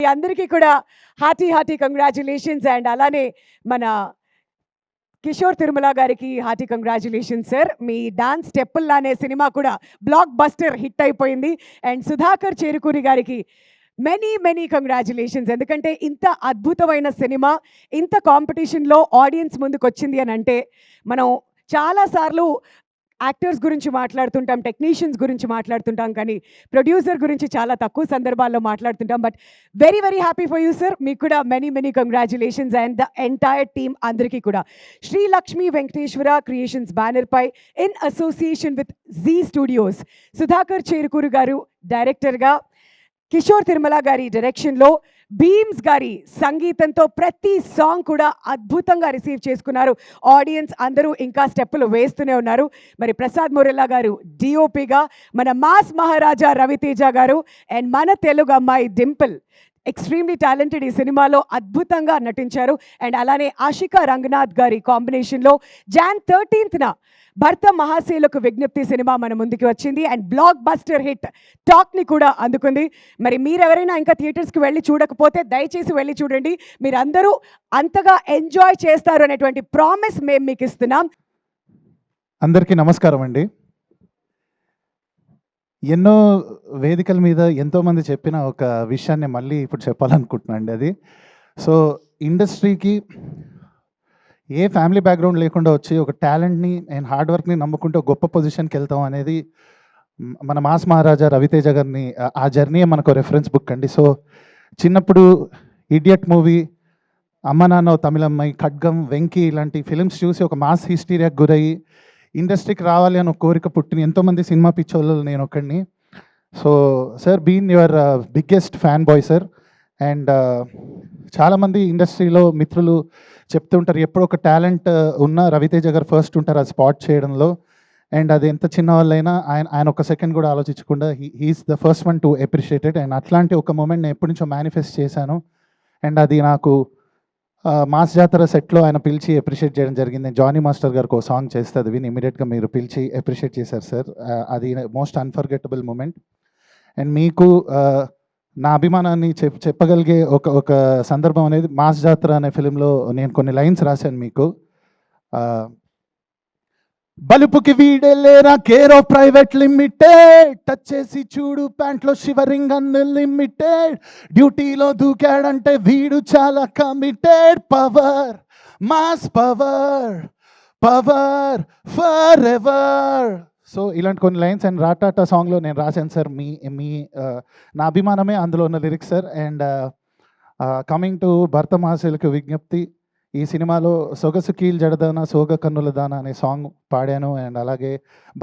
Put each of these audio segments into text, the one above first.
అందరికీ కూడా hearty congratulations. And అలానే మన కిషోర్ తిరుమల గారికి హార్టీ కంగ్రాచులేషన్స్ సార్. మీ డాన్స్ స్టెప్పుల్లా అనే సినిమా కూడా బ్లాక్ బస్టర్ హిట్ అయిపోయింది. అండ్ సుధాకర్ చేరుకూరి గారికి మెనీ కంగ్రాచులేషన్స్. ఎందుకంటే ఇంత అద్భుతమైన సినిమా ఇంత కాంపిటీషన్లో ఆడియన్స్ ముందుకు వచ్చింది అని అంటే, మనం చాలాసార్లు యాక్టర్స్ గురించి మాట్లాడుతుంటాం, టెక్నీషియన్స్ గురించి మాట్లాడుతుంటాం, కానీ ప్రొడ్యూసర్ గురించి చాలా తక్కువ సందర్భాల్లో మాట్లాడుతుంటాం. But very happy for you sir. మీకు కూడా many congratulations. And the entire team అందరికీ కూడా శ్రీ లక్ష్మీ వెంకటేశ్వర క్రియేషన్స్ బ్యానర్ పై in association with Zee studios Sudhakar Cherukuru గారు డైరెక్టర్గా, కిషోర్ తిరుమల గారి డైరెక్షన్లో, భీమ్స్ గారి సంగీతంతో ప్రతి సాంగ్ కూడా అద్భుతంగా రిసీవ్ చేసుకున్నారు. ఆడియన్స్ అందరూ ఇంకా స్టెప్పులు వేస్తూనే ఉన్నారు. మరి ప్రసాద్ మొరెల్లా గారు డిఓపిగా, మన మాస్ మహారాజా రవితేజ గారు అండ్ మన తెలుగు అమ్మాయి డింపుల్ ఎక్స్ట్రీమ్లీ టాలెంటెడ్ ఈ సినిమాలో అద్భుతంగా నటించారు. అండ్ అలానే ఆషికా రంగనాథ్ గారి కాంబినేషన్లో Jan 13th భర్త మహాశయులకు విజ్ఞప్తి సినిమా మన ముందుకు వచ్చింది. అండ్ బ్లాక్ బస్టర్ హిట్ టాక్ని కూడా అందుకుంది. మరి మీరెవరైనా ఇంకా థియేటర్స్కి వెళ్ళి చూడకపోతే దయచేసి వెళ్ళి చూడండి. మీరందరూ అంతగా ఎంజాయ్ చేస్తారు అనేటువంటి ప్రామిస్ మేము మీకు ఇస్తున్నాం. అందరికీ నమస్కారం అండి. ఎన్నో వేదికల మీద ఎంతోమంది చెప్పిన ఒక విషయాన్ని మళ్ళీ ఇప్పుడు చెప్పాలనుకుంటున్నాను అండి. అది సో ఇండస్ట్రీకి ఏ ఫ్యామిలీ బ్యాక్గ్రౌండ్ లేకుండా వచ్చి ఒక టాలెంట్ని అండ్ హార్డ్ వర్క్ని నమ్ముకుంటే ఒక గొప్ప పొజిషన్కి వెళ్తాం అనేది మన మాస్ మహారాజా రవితేజ గారిని ఆ జర్నీ మనకు రెఫరెన్స్ బుక్ అండి. సో చిన్నప్పుడు ఇడియట్ మూవీ, అమ్మ నాన్న తమిళమ్మాయి, ఖడ్గం, వెంకీ ఇలాంటి ఫిలిమ్స్ చూసి ఒక మాస్ హిస్టీరియాకి గురయ్యి ఇండస్ట్రీకి రావాలి అని ఒక కోరిక పుట్టిన ఎంతోమంది సినిమా పిచ్చోళ్ళు నేను ఒకడిని. So sir been your biggest fan boy sir. And చాలామంది ఇండస్ట్రీలో మిత్రులు చెప్తుంటారు ఎప్పుడో ఒక టాలెంట్ ఉన్న రవితేజ గారు ఫస్ట్ ఉంటారు అది స్పాట్ చేయడంలో. అండ్ అది ఎంత చిన్న వాళ్ళైనా ఆయన ఒక సెకండ్ కూడా ఆలోచించకుండా he's the first one to appreciated. And అట్లాంటి ఒక మూమెంట్ నేను ఎప్పటి నుంచో మేనిఫెస్ట్ చేశాను. అండ్ అది నాకు మాస్ జాతర సెట్లో ఆయన పిలిచి అప్రిషియేట్ చేయడం జరిగింది. జానీ మాస్టర్ గారికి ఒక సాంగ్ చేస్తే అది విని ఇమీడియట్గా మీరు పిలిచి అప్రిషియేట్ చేశారు సార్. అది మోస్ట్ అన్ఫర్గెటబుల్ మూమెంట్. అండ్ మీకు నా అభిమానాన్ని చెప్పగలిగే ఒక సందర్భం అనేది మాస్ జాతర అనే ఫిలింలో నేను కొన్ని లైన్స్ రాశాను మీకు. బలుపుకి వీడెళ్ళేరా care of private limited, touch చేసి చూడు ప్యాంట్లో షివరింగ్ అన్లిమిటెడ్, డ్యూటీలో దూకాడంటే వీడు చాలా committed, power mass power power forever. So ఇలాంటి కొన్ని లైన్స్ అండ్ రాటాటా సాంగ్లో నేను రాశాను సార్. మీ నా అభిమానమే అందులో ఉన్న lyrics sir. And coming to భర్త మహాశయులకు విజ్ఞప్తి, ఈ సినిమాలో సొగసు కీల్ జడదాన సోగ కన్నుల దాన అనే సాంగ్ పాడాను. అండ్ అలాగే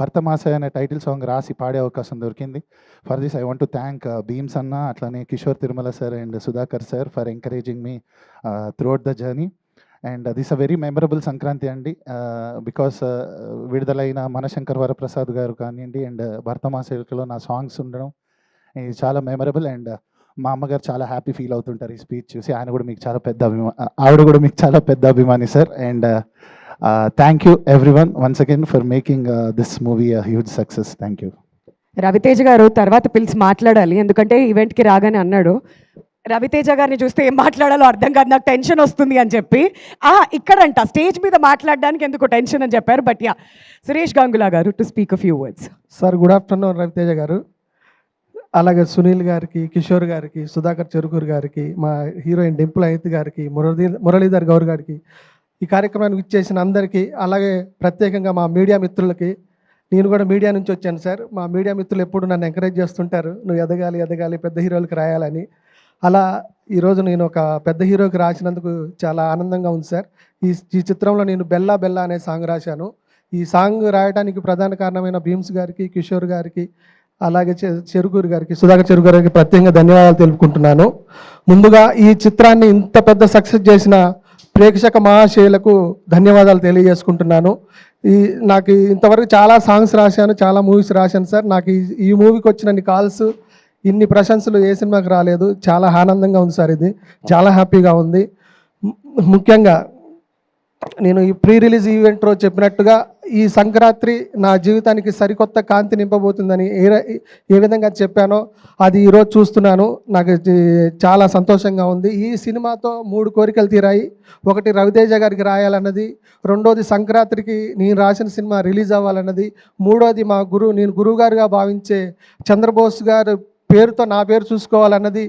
భర్త మహాశయ అనే టైటిల్ సాంగ్ రాసి పాడే అవకాశం దొరికింది. For this I want to thank Bheems అన్న, అట్లానే Kishore Tirumala sir and Sudhakar sir for encouraging me throughout the journey. And this a very memorable Sankranti అండి, బికాస్ విడుదలైన మనశంకర్ వరప్రసాద్ గారు కానివ్వండి అండ్ భర్త మహాశయులలో నా సాంగ్స్ ఉండడం ఇది చాలా మెమరబుల్. అండ్ మా అమ్మగారు చాలా హ్యాపీ ఫీల్ అవుతుంటారు ఈ స్పీచ్ చూసి. ఆవిడ కూడా మీకు చాలా పెద్ద అభిమాని sir. And thank you everyone once again for making this movie a huge success. Thank you. Ravi Teja garu తర్వాత పిలిచి మాట్లాడాలి, ఎందుకంటే ఈవెంట్కి రాగానే అన్నాడు రవితేజ గారిని చూస్తే ఏం మాట్లాడాలో అర్థం కాదు, నాకు టెన్షన్ వస్తుంది అని చెప్పి. ఇక్కడంట స్టేజ్ మీద మాట్లాడడానికి ఎందుకు టెన్షన్ అని చెప్పారు. But yeah, Suresh Gangula garu to speak a few words. Sir good afternoon Ravi Teja garu, అలాగే సునీల్ గారికి, కిషోర్ గారికి, సుధాకర్ చెరుకూరు గారికి, మా హీరోయిన్ డింపుల్ అహిత్ గారికి, మురళీధర్ గౌర్ గారికి, ఈ కార్యక్రమానికి ఇచ్చేసిన అందరికీ, అలాగే ప్రత్యేకంగా మా మీడియా మిత్రులకి. నేను కూడా మీడియా నుంచి వచ్చాను సార్. మా మీడియా మిత్రులు ఎప్పుడు నన్ను ఎంకరేజ్ చేస్తుంటారు, నువ్వు ఎదగాలి పెద్ద హీరోలకు రాయాలని. అలా ఈరోజు నేను ఒక పెద్ద హీరోకి రాసినందుకు చాలా ఆనందంగా ఉంది సార్. ఈ చిత్రంలో నేను బెల్లా బెల్లా అనే సాంగ్ రాశాను. ఈ సాంగ్ రాయడానికి ప్రధాన కారణమైన భీమ్స్ గారికి, కిషోర్ గారికి, అలాగే చెరుకూరు గారికి, సుధాకర్ చెరుకూరు గారికి ప్రత్యేకంగా ధన్యవాదాలు తెలుపుకుంటున్నాను. ముందుగా ఈ చిత్రాన్ని ఇంత పెద్ద సక్సెస్ చేసిన ప్రేక్షక మహాశయులకు ధన్యవాదాలు తెలియజేసుకుంటున్నాను. నాకు ఇంతవరకు చాలా సాంగ్స్ రాశాను, చాలా మూవీస్ రాశాను సార్. నాకు ఈ మూవీకి వచ్చిన కాల్స్, ఇన్ని ప్రశంసలు ఏ సినిమాకి రాలేదు. చాలా ఆనందంగా ఉంది సార్, ఇది చాలా హ్యాపీగా ఉంది. ముఖ్యంగా నేను ఈ ప్రీ రిలీజ్ ఈవెంట్ రోజు చెప్పినట్టుగా ఈ సంక్రాంతి నా జీవితానికి సరికొత్త కాంతి నింపబోతుందని ఏ విధంగా చెప్పానో అది ఈరోజు చూస్తున్నాను. నాకు చాలా సంతోషంగా ఉంది. ఈ సినిమాతో 3 కోరికలు తీరాయి. ఒకటి రవితేజ గారికి రాయాలన్నది, రెండోది సంక్రాంతికి నేను రాసిన సినిమా రిలీజ్ అవ్వాలన్నది, మూడోది నేను గురువుగారుగా భావించే చంద్రబోస్ గారు పేరుతో నా పేరు చూసుకోవాలన్నది.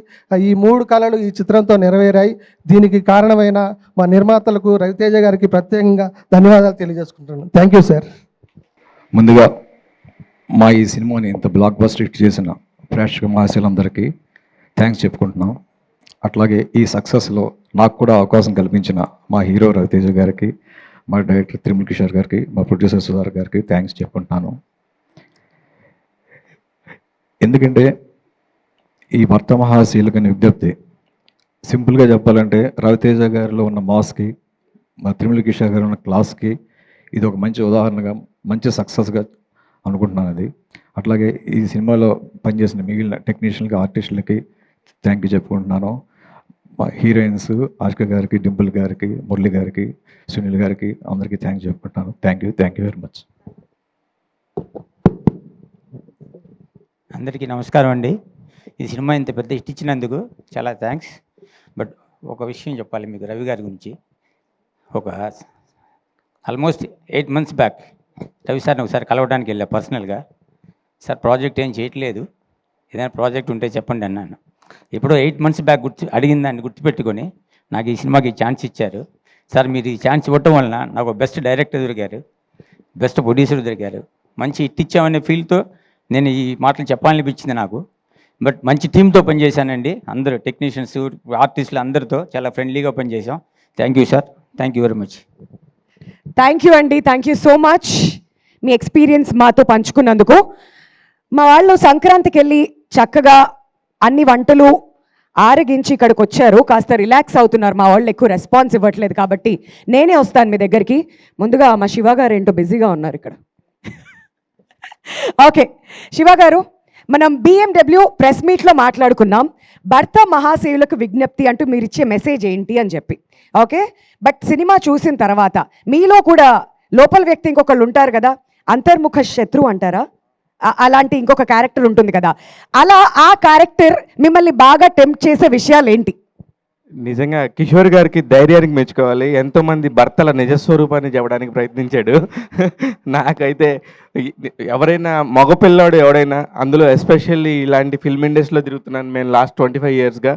ఈ 3 కళలు ఈ చిత్రంతో నెరవేరాయి. దీనికి కారణమైన మా నిర్మాతలకు రవితేజ గారికి ప్రత్యేకంగా ధన్యవాదాలు తెలియజేసుకుంటున్నాను. Thank you sir. ముందుగా మా ఈ సినిమాని ఇంత బ్లాక్ బస్టర్ హిట్ చేసిన ప్రేక్షక మహాశయులందరికీ థ్యాంక్స్ చెప్పుకుంటున్నాం. అట్లాగే ఈ సక్సెస్లో నాకు కూడా అవకాశం కల్పించిన మా హీరో రవితేజ గారికి, మా డైరెక్టర్ తిరుమల కిషోర్ గారికి, మా ప్రొడ్యూసర్ సుధార్ గారికి థ్యాంక్స్ చెప్పుకుంటున్నాను. ఎందుకంటే ఈ భర్త మహాశీలకని విజ్ఞప్తి సింపుల్గా చెప్పాలంటే రవితేజ గారిలో ఉన్న మాస్కి, మా తిరుమల కిషోర్ గారు ఉన్న క్లాస్కి ఇది ఒక మంచి ఉదాహరణగా, మంచి సక్సెస్గా అనుకుంటున్నాను. అది అట్లాగే ఈ సినిమాలో పనిచేసిన మిగిలిన టెక్నీషియన్కి, ఆర్టిస్టులకి థ్యాంక్ యూ చెప్పుకుంటున్నాను. మా హీరోయిన్స్ ఆష్క గారికి, డింపుల్ గారికి, మురళి గారికి, సునీల్ గారికి అందరికీ థ్యాంక్ చెప్పుకుంటున్నాను. Thank you very much. అందరికీ నమస్కారం అండి. ఈ సినిమా ఇంత పెద్ద హిట్ ఇచ్చినందుకు చాలా థ్యాంక్స్. బట్ ఒక విషయం చెప్పాలి మీకు రవి గారి గురించి. ఒక ఆల్మోస్ట్ 8 months బ్యాక్ రవి సార్ని ఒకసారి కలవడానికి వెళ్ళా పర్సనల్గా. సార్ ప్రాజెక్ట్ ఏం చేయట్లేదు, ఏదైనా ప్రాజెక్ట్ ఉంటే చెప్పండి అన్నాను. ఎప్పుడో 8 months బ్యాక్ అడిగిన దాన్ని గుర్తుపెట్టుకొని నాకు ఈ సినిమాకి ఛాన్స్ ఇచ్చారు. సార్ మీరు ఈ ఛాన్స్ ఇవ్వటం వలన నాకు బెస్ట్ డైరెక్టర్ దొరికారు, బెస్ట్ ప్రొడ్యూసర్ దొరికారు, మంచి హిట్ ఇచ్చామనే ఫీల్తో నేను ఈ మాటలు చెప్పాలనిపించింది నాకు. బట్ మంచి టీంతో పనిచేశానండి. అందరూ టెక్నీషియన్స్, ఆర్టిస్టులు అందరితో చాలా ఫ్రెండ్లీగా పనిచేసాం. Thank you sir, thank you very much. Thank you అండి, థ్యాంక్ యూ సో మచ్ మీ ఎక్స్పీరియన్స్ మాతో పంచుకున్నందుకు. మా వాళ్ళు సంక్రాంతికి వెళ్ళి చక్కగా అన్ని వంటలు ఆరగించి ఇక్కడికి వచ్చారు. కాస్త రిలాక్స్ అవుతున్నారు. మా వాళ్ళు ఎక్కువ రెస్పాన్స్ ఇవ్వట్లేదు కాబట్టి నేనే వస్తాను మీ దగ్గరికి. ముందుగా మా శివ గారు ఏంటో బిజీగా ఉన్నారు ఇక్కడ. ఓకే శివ గారు, మనం BMW ప్రెస్ మీట్లో మాట్లాడుకున్నాం భర్త మహాశయులకు విజ్ఞప్తి అంటూ మీరు ఇచ్చే మెసేజ్ ఏంటి అని చెప్పి. ఓకే, బట్ సినిమా చూసిన తర్వాత మీలో కూడా లోపల వ్యక్తి ఇంకొకళ్ళు ఉంటారు కదా, అంతర్ముఖ శత్రువు అంటారా, అలాంటి ఇంకొక క్యారెక్టర్ ఉంటుంది కదా, అలా ఆ క్యారెక్టర్ మిమ్మల్ని బాగా టెంప్ట్ చేసే విషయాలు ఏంటి? నిజంగా కిషోర్ గారికి ధైర్యానికి మెచ్చుకోవాలి. ఎంతోమంది భర్తల నిజస్వరూపాన్ని చెప్పడానికి ప్రయత్నించాడు. నాకైతే ఎవరైనా మగపిల్లాడు ఎవడైనా, అందులో ఎస్పెషల్లీ ఇలాంటి ఫిల్మ్ ఇండస్ట్రీలో తిరుగుతున్నాను మేము లాస్ట్ 25 yearsగా,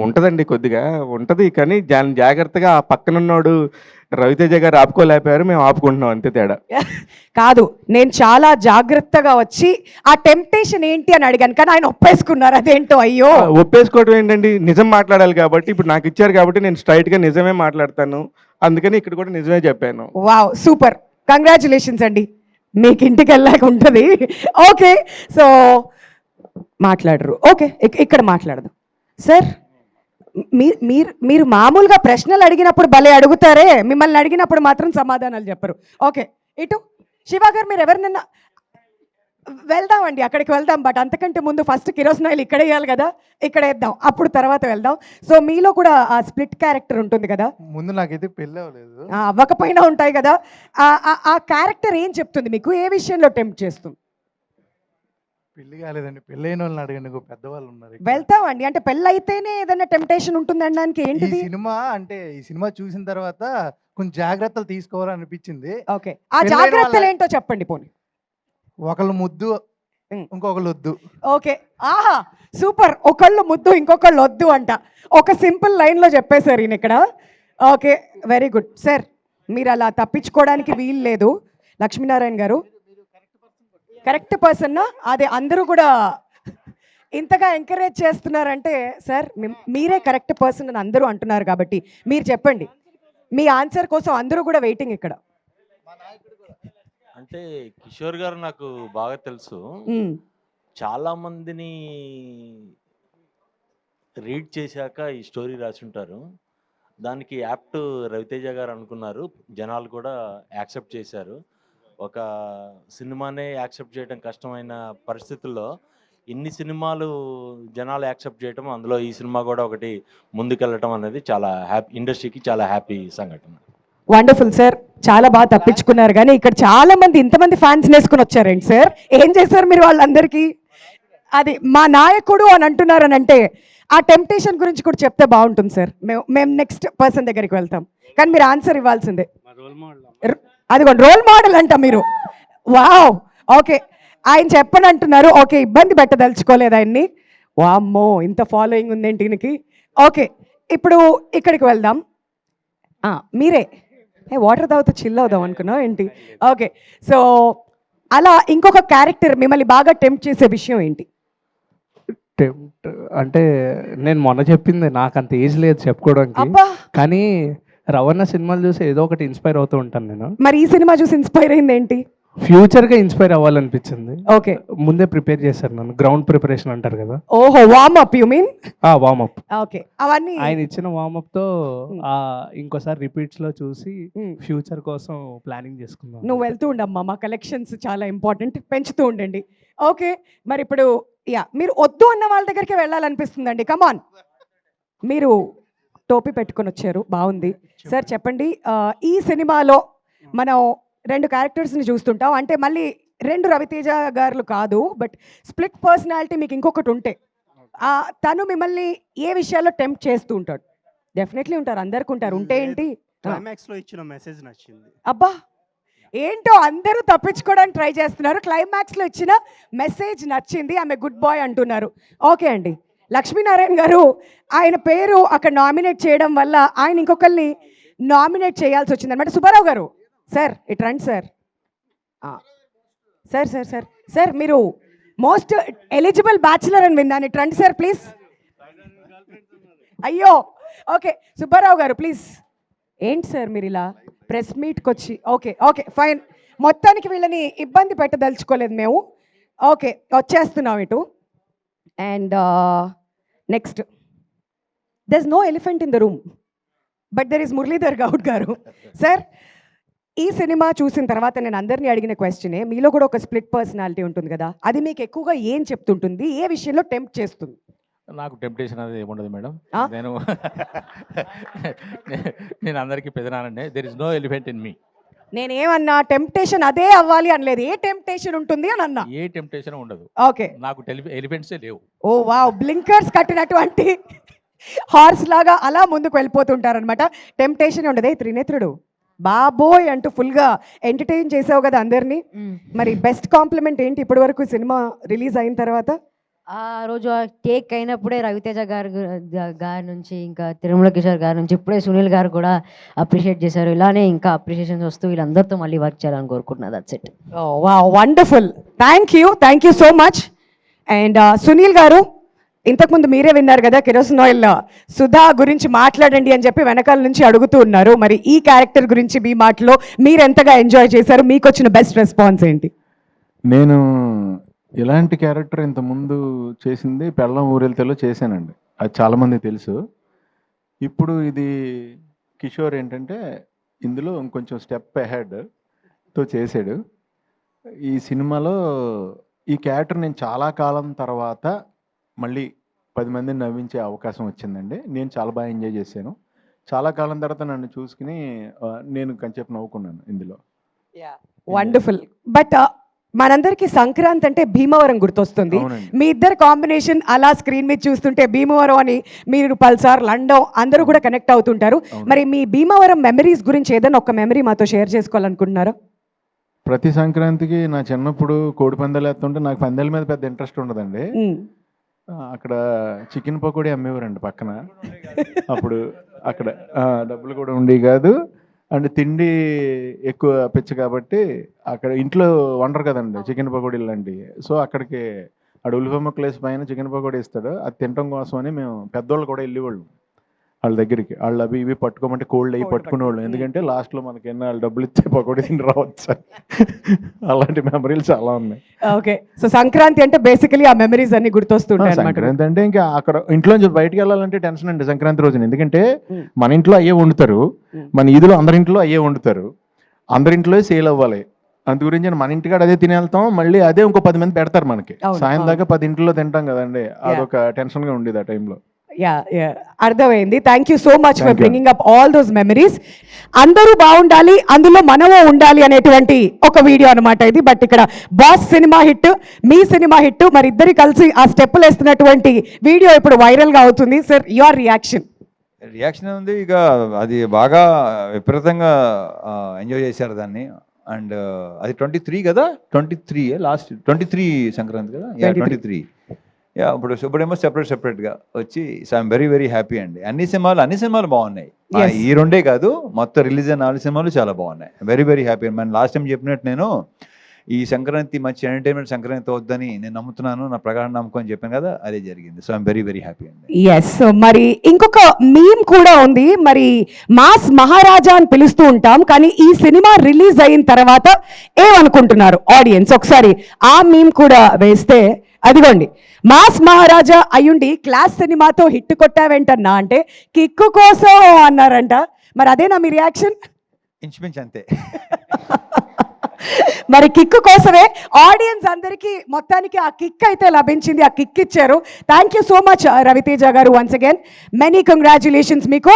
ఉంటుందండి కొద్దిగా ఉంటుంది. కానీ జాగ్రత్తగా ఆ పక్కనున్నోడు రవితేజ గారు ఆపుకోలేకపోయారు, మేము ఆపుకుంటున్నాం అంతే తేడా. కాదు, నేను చాలా జాగ్రత్తగా వచ్చి ఆ టెంప్టేషన్ ఏంటి అని అడిగాను, కానీ ఆయన ఒప్పేసుకున్నారు. అదేంటో అయ్యో. ఒప్పేసుకోవడం ఏంటండి, నిజం మాట్లాడాలి కాబట్టి. ఇప్పుడు నాకు ఇచ్చారు కాబట్టి నేను స్ట్రైట్గా నిజమే మాట్లాడతాను, అందుకని ఇక్కడ కూడా నిజమే చెప్పాను. వావ్, సూపర్, కంగ్రాచులేషన్స్ అండి. మీకు ఇంటికి వెళ్ళాక ఉంటుంది. ఓకే, సో మాట్లాడరు. ఓకే, ఇక్కడ మాట్లాడదాం. సార్, మీరు మామూలుగా ప్రశ్నలు అడిగినప్పుడు భలే అడుగుతారే, మిమ్మల్ని అడిగినప్పుడు మాత్రం సమాధానాలు చెప్పరు. ఓకే, ఇటు శివ గారు, మీరు ఎవరినన్నా వెళ్దామండి, అక్కడికి వెళ్దాం. బట్ అంతకంటే ముందు ఫస్ట్ కిరోసినాయిల్ ఇక్కడ వేయాలి కదా, ఇక్కడ వేద్దాం, అప్పుడు తర్వాత వెళ్దాం. సో మీలో కూడా ఆ స్ప్లిట్ క్యారెక్టర్ ఉంటుంది కదా. ముందు నాకైతే పెళ్ళి అవ్వలేదు, అవ్వకపోయినా ఉంటాయి కదా. ఆ క్యారెక్టర్ ఏం చెప్తుంది మీకు, ఏ విషయంలో టెంప్ట్ చేస్తుంది? పెళ్లి కాలేదండి, పెళ్ళైన వాళ్ళని అడగండి, పెద్దవాళ్ళు ఉన్నారు. వెళ్తామండి, అంటే పెళ్ళి అయితేనే ఏదైనా టెంప్టేషన్ ఉంటుంది అనడానికి ఏంటిది? ఈ సినిమా చూసిన తర్వాత కొంచెం జాగ్రత్తలు తీసుకోవాలనిపించింది. ఓకే, ఆ జాగ్రత్తలు ఏంటో చెప్పండి పోనీ. ఒకళ్ళు ముద్దు, ఇంకొకళ్ళు వద్దు. ఓకే, ఆహా సూపర్, ఒకళ్ళు ముద్దు ఇంకొకళ్ళు వద్దు అంట. ఒక సింపుల్ లైన్లో చెప్పేశారు ఈయన ఇక్కడ. ఓకే, వెరీ గుడ్ సార్, మీరు అలా తప్పించుకోవడానికి వీలు లేదు. లక్ష్మీనారాయణ గారు కరెక్ట్ పర్సన్నా? అదే అందరూ కూడా ఇంతగా ఎంకరేజ్ చేస్తున్నారంటే సార్ మీరే కరెక్ట్ పర్సన్ అని అందరూ అంటున్నారు కాబట్టి మీరు చెప్పండి. మీ ఆన్సర్ కోసం అందరూ కూడా వెయిటింగ్ ఇక్కడ. అంటే కిషోర్ గారు నాకు బాగా తెలుసు. చాలా మందిని రీడ్ చేశాక ఈ స్టోరీ రాసి ఉంటారు. దానికి యాప్ట్ రవితేజ గారు అనుకున్నారు, జనాలు కూడా యాక్సెప్ట్ చేశారు. ఒక సినిమానే యాక్సెప్ట్ చేయడం కష్టమైన పరిస్థితుల్లో ఇన్ని సినిమాలు జనాలు యాక్సెప్ట్ చేయటం, అందులో ఈ సినిమా కూడా ఒకటి ముందుకెళ్ళటం అనేది చాలా హ్యాపీ, ఇండస్ట్రీకి చాలా హ్యాపీ సంఘటన. వండర్ఫుల్ సార్, చాలా బాగా తప్పించుకున్నారు. కానీ ఇక్కడ చాలా మంది ఇంతమంది ఫ్యాన్స్ వేసుకుని వచ్చారండి సార్. ఏం చేశారు మీరు వాళ్ళందరికీ? అది మా నాయకుడు అని అంటున్నారు అని అంటే ఆ టెంప్టేషన్ గురించి కూడా చెప్తే బాగుంటుంది సార్. మేము నెక్స్ట్ పర్సన్ దగ్గరికి వెళ్తాం, కానీ మీరు ఆన్సర్ ఇవ్వాల్సిందే. అదిగోండి రోల్ మోడల్ అంట మీరు. Wow, okay. ఆయన చెప్పని అంటున్నారు. ఓకే, ఇబ్బంది పెట్టదలుచుకోలేదు ఆయన్ని. వామ్మో, ఇంత ఫాలోయింగ్ ఉందేంటి ఈయనకి. ఓకే, ఇప్పుడు ఇక్కడికి వెళ్దాం. మీరే వాటర్ తాగుతూ చిల్ అవుదాం అనుకున్నావు ఏంటి? ఓకే, సో అలా ఇంకొక క్యారెక్టర్ మిమ్మల్ని బాగా టెంప్ట్ చేసే విషయం ఏంటి? టెంప్ట్ అంటే నేను మొన్న చెప్పింది, నాకు అంత ఏజ్ లేదు చెప్పుకోవడానికి. అబ్బా, కానీ రవణ సినిమాలు చూసి ఏదో ఒకటి ఇన్స్పైర్ అవుతూ ఉంటాను నేను. మరి ఈ సినిమా చూసి ఇన్స్పైర్ అయింది ఏంటి? ఫ్యూచర్గా ఇన్స్పైర్ అవ్వాలనిపించింది. ఓకే, ముందే ప్రిపేర్ చేశాను నన్ను, గ్రౌండ్ ప్రిపరేషన్ అంటారు కదా. ఓహో, warm up you mean? Warm up. Okay, అవన్నీ ఆయన ఇచ్చిన వార్మప్తో ఇంకోసారి రిపీట్స్లో చూసి ఫ్యూచర్ కోసం ప్లానింగ్ చేసుకున్నాను. నువ్వు వెళ్తూ ఉండమ్మా, మా కలెక్షన్స్ చాలా ఇంపార్టెంట్, పెంచుతూ ఉండండి. ఓకే, మరి ఇప్పుడు మీరు వద్దు అన్న వాళ్ళ దగ్గరికి వెళ్ళాలనిపిస్తుందండి. కమాన్, మీరు టోపీ పెట్టుకొని వచ్చారు, బాగుంది సార్. చెప్పండి, ఈ సినిమాలో మనం 2 క్యారెక్టర్స్ని చూస్తుంటాం. అంటే మళ్ళీ 2 రవితేజ గారు కాదు, బట్ స్ప్లిట్ పర్సనాలిటీ మీకు ఇంకొకటి ఉంటే తను మిమ్మల్ని ఏ విషయాల్లో టెంప్ట్ చేస్తూ ఉంటాడు? డెఫినెట్లీ ఉంటారు, అందరికి ఉంటారు. ఉంటే ఏంటి? క్లైమాక్స్ లో ఇచ్చిన మెసేజ్ నచ్చింది. అబ్బా, ఏంటో అందరూ తప్పించుకోవడానికి ట్రై చేస్తున్నారు. క్లైమాక్స్లో ఇచ్చిన మెసేజ్ నచ్చింది, ఆమె గుడ్ బాయ్ అంటున్నారు. ఓకే అండి, లక్ష్మీనారాయణ గారు ఆయన పేరు అక్కడ నామినేట్ చేయడం వల్ల ఆయన ఇంకొకరిని నామినేట్ చేయాల్సి వచ్చింది అనమాట. సుబ్బారావు గారు సార్, ఇటు రండి sir. Sir sir sir sir, మీరు మోస్ట్ ఎలిజిబుల్ బ్యాచులర్ అని విన్నాను. ఇటు రండి సార్ ప్లీజ్. అయ్యో, ఓకే సుబ్బారావు గారు ప్లీజ్. ఏంటి సార్ మీరు ఇలా ప్రెస్ మీట్కి వచ్చి? ఓకే ఓకే ఫైన్, మొత్తానికి వీళ్ళని ఇబ్బంది పెట్టదలుచుకోలేదు మేము. ఓకే, వచ్చేస్తున్నాం ఇటు. And next, there is no elephant in the room, but there is Muralidhar Goud garu. Sir, ఈ సినిమా చూసిన తర్వాత నేను అందరినీ అడిగిన క్వశ్చనే, మీలో కూడా ఒక స్ప్లిట్ పర్సనాలిటీ ఉంటుంది కదా, అది మీకు ఎక్కువగా ఏం చెప్తుంటుంది? ఏ విషయంలో టెంప్ట్ చేస్తుంది? నాకు టెంప్టేషన్ అనేది ఏముండదు మేడం. ఆ? నేను అందరికీ పెదనానండి. There is no elephant in me. నేనేమన్నా టెంప్టేషన్ అదే అవ్వాలి అనలేదు, ఏ టెంప్టేషన్ ఉంటుంది అని అన్నా. ఏ టెంప్టేషన్ ఉండదు. ఓకే, నాకు ఎలిఫెంట్సే లేవు. ఓ వావ్, బ్లింకర్స్ కట్టినటువంటి హార్స్ లాగా అలా ముందుకు వెళ్ళిపోతుంటారనమాట. టెంప్టేషన్ ఉండదు. త్రినేత్రుడు బాబోయ్ అంటూ ఫుల్గా ఎంటర్టైన్ చేసావు కదా అందరినీ. మరి బెస్ట్ కాంప్లిమెంట్ ఏంటి ఇప్పటి వరకు సినిమా రిలీజ్ అయిన తర్వాత? ఆ రోజు ఆ టేక్ అయినప్పుడే రవితేజ గారి నుంచి, ఇంకా తిరుమల కిషోర్ గారి నుంచి, ఇప్పుడే సునీల్ గారు కూడా అప్రిషియేట్ చేశారు. ఇలానే ఇంకా అప్రిషియేషన్స్ వస్తూ వీళ్ళందరితో మళ్ళీ వర్క్ చేయాలని కోరుకుంటున్నా. That's it. Wow, wonderful, thank you so much. And Sunil గారు, ఇంతకుముందు మీరే విన్నారు కదా, కిరోసిన్ ఆయిల్ సుధా గురించి మాట్లాడండి అని చెప్పి వెనకాల నుంచి అడుగుతూ ఉన్నారు. మరి ఈ క్యారెక్టర్ గురించి మీ మాటలో మీరు ఎంతగా ఎంజాయ్ చేశారు? మీకు వచ్చిన బెస్ట్ రెస్పాన్స్ ఏంటి? నేను ఇలాంటి క్యారెక్టర్ ఇంతకుముందు చేసింది పెళ్ళం ఊరెళ్తేలో చేశానండి, అది చాలామంది తెలుసు. ఇప్పుడు ఇది కిషోర్ ఏంటంటే ఇందులో ఇంకొంచెం స్టెప్ అహెడ్తో చేశాడు. ఈ సినిమాలో ఈ క్యారెక్టర్ నేను చాలా కాలం తర్వాత మళ్ళీ 10 మందిని నవ్వించే అవకాశం వచ్చిందండి. నేను చాలా బాగా ఎంజాయ్ చేశాను. చాలా కాలం తర్వాత నన్ను చూసుకుని నేను కొంచెంసేపు నవ్వుకున్నాను ఇందులో. వండర్ఫుల్. బట్ మనందరికీ సంక్రాంతి అంటే భీమవరం గుర్తొస్తుంది. మీ ఇద్దరు కాంబినేషన్ అలా స్క్రీన్ మీద చూస్తుంటే భీమవరం అని మీరు పల్సార్, లండన్ అందరూ కూడా కనెక్ట్ అవుతుంటారు. మరి మీ భీమవరం మెమరీస్ గురించి ఏదైనా ఒక మెమరీ మాతో షేర్ చేసుకోవాలనుకుంటున్నారా? ప్రతి సంక్రాంతికి నా చిన్నప్పుడు కోడి పందాలు వేస్తుంటే నాకు పందాల మీద పెద్ద ఇంట్రెస్ట్ ఉండదండి. అక్కడ చికెన్ పకోడీ అమ్మేవారండి పక్కన. అప్పుడు అక్కడ డబ్బులు కూడా ఉండేవి కాదు, అండ్ తిండి ఎక్కువ పిచ్చ కాబట్టి అక్కడ ఇంట్లో వండరు కదండి చికెన్ పకోడీ లాంటివి. సో అక్కడికి ఉల్లిపమ్మ ప్లేస్ పైన చికెన్ పకోడీ ఇస్తాడు, అది తినడం కోసం అని మేము పెద్దోళ్ళు కూడా వెళ్ళేవాళ్ళం వాళ్ళ దగ్గరికి. వాళ్ళు అవి ఇవి పట్టుకోమంటే కోల్డ్ అవి పట్టుకునేవాళ్ళు, ఎందుకంటే లాస్ట్లో మనకి ఎన్న వాళ్ళు డబ్బులు ఇచ్చే పకోడీ తిని రావచ్చు. అలాంటి మెమరీలు చాలా ఉన్నాయి. ఓకే, సో సంక్రాంతి అంటే బేసికలీ ఆ మెమరీస్ అన్ని గుర్తొస్తుంటాయి. సంక్రాంతి అంటే ఇంకా అక్కడ ఇంట్లో బయటకు వెళ్ళాలంటే టెన్షన్ అండి సంక్రాంతి రోజున, ఎందుకంటే మన ఇంట్లో అయ్యే వండుతారు, మన ఈదులో అందరింట్లో అయ్యే వండుతారు, అందరింట్లో సేల్ అవ్వాలి. అందు గురించి మన ఇంటికాడ అదే తిని వెళ్తాం, మళ్ళీ అదే ఇంకో 10 మంది పెడతారు మనకి. సాయం దాకా 10 ఇంట్లో తింటాం కదండి, అదొక టెన్షన్గా ఉండేది ఆ టైంలో. యా అర్థమైంది. Thank you so much for Thank you. Bringing up all those memories. అందరూ బాగుండాలి, అందులో మనము ఉండాలి అనేటువంటి ఒక వీడియో అనమాట ఇది. బట్ ఇక్కడ బాస్ సినిమా హిట్, మీ సినిమా హిట్, మరి ఇద్దరు కలిసి ఆ స్టెప్పులు వేస్తున్నటువంటి వీడియో ఇప్పుడు వైరల్గా అవుతుంది. Sir, your reaction? రియాక్షన్ ఉంది, ఇక అది బాగా విపరీతంగా ఎంజాయ్ చేశారు దాన్ని. అండ్ అది 23 కదా, 23 లాస్ట్ 23 సంక్రాంతి కదా, 23 ఇప్పుడేమో సెపరేట్గా వచ్చి. So I'm very very happy అండి. అన్ని సినిమాలు బాగున్నాయి. ఈ రెండే కాదు, మొత్తం రిలీజ్ అయిన 4 సినిమాలు చాలా బాగున్నాయి. Very very happy. మన లాస్ట్ టైం చెప్పినట్టు నేను ఈ సంక్రాంతి మంచి ఎంటర్టైన్మెంట్ సంక్రాంతి అవుద్దని నేను నమ్ముతున్నాను, నా ప్రగాఢ నమ్మకం అని చెప్పాను కదా, అదే జరిగింది. So I'm very very happy అండి. ఎస్. మరి ఇంకొక మీమ్ కూడా ఉంది. మరి మాస్ మహారాజా అని పిలుస్తూ ఉంటాం, కానీ ఈ సినిమా రిలీజ్ అయిన తర్వాత ఏమనుకుంటున్నారు ఆడియన్స్? ఒకసారి ఆ మీమ్ కూడా వేస్తే, అదిగోండి, మాస్ మహారాజా అయ్యుండి క్లాస్ సినిమాతో హిట్ కొట్టావేంటన్నా అంటే కిక్కు కోసం అన్నారంట. మరి అదేనా మీ రియాక్షన్? ఇంచుమించు అంతే. మరి కిక్ కోసమే ఆడియన్స్ అందరికీ మొత్తానికి ఆ కిక్ అయితే లభించింది, ఆ కిక్ ఇచ్చారు. Thank you so much Raviteja గారు, వన్స్ అగైన్ మెనీ కంగ్రాచులేషన్స్ మీకు.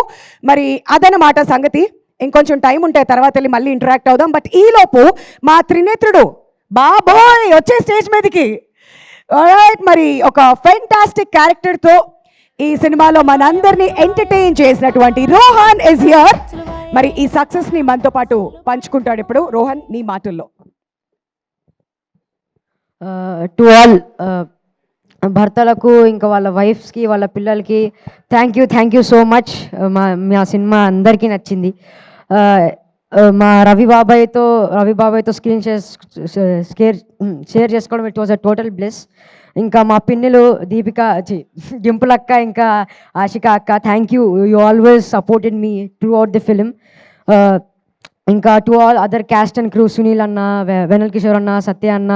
మరి అదనమాట సంగతి. ఇంకొంచెం టైం ఉంటే తర్వాత వెళ్ళి మళ్ళీ ఇంటరాక్ట్ అవుదాం. బట్ ఈలోపు మా త్రినేత్రుడు బాబోయ్ వచ్చే స్టేజ్ మీదకి. ఆల్రైట్, మరి ఒక ఫెంటాస్టిక్ క్యారెక్టర్తో ఈ సినిమాలో మనందరినీ ఎంటర్టైన్ చేసినటువంటి రోహన్ ఇస్ హియర్. మరి ఈ సక్సెస్ ని మనతో పాటు పంచుకుంటాడు ఇప్పుడు. రోహన్, నీ మాటల్లో. టు ఆల్ భర్తలకు, ఇంకా వాళ్ళ వైఫ్స్కి, వాళ్ళ పిల్లలకి థ్యాంక్ యూ సో మచ్. మా సినిమా అందరికీ నచ్చింది. మా రవి బాబాయ్తో స్క్రీన్ షేర్ చేసుకోవడం it was a total bless. ఇంకా మా పిన్నెలు దీపిక, డింపుల్ అక్క, ఇంకా ఆశిక అక్క, thank you. You always supported me throughout the film. ఇంకా to all other cast and crew, Sunil అన్న, వెనల్ కిషోర్ అన్న, సత్య అన్న,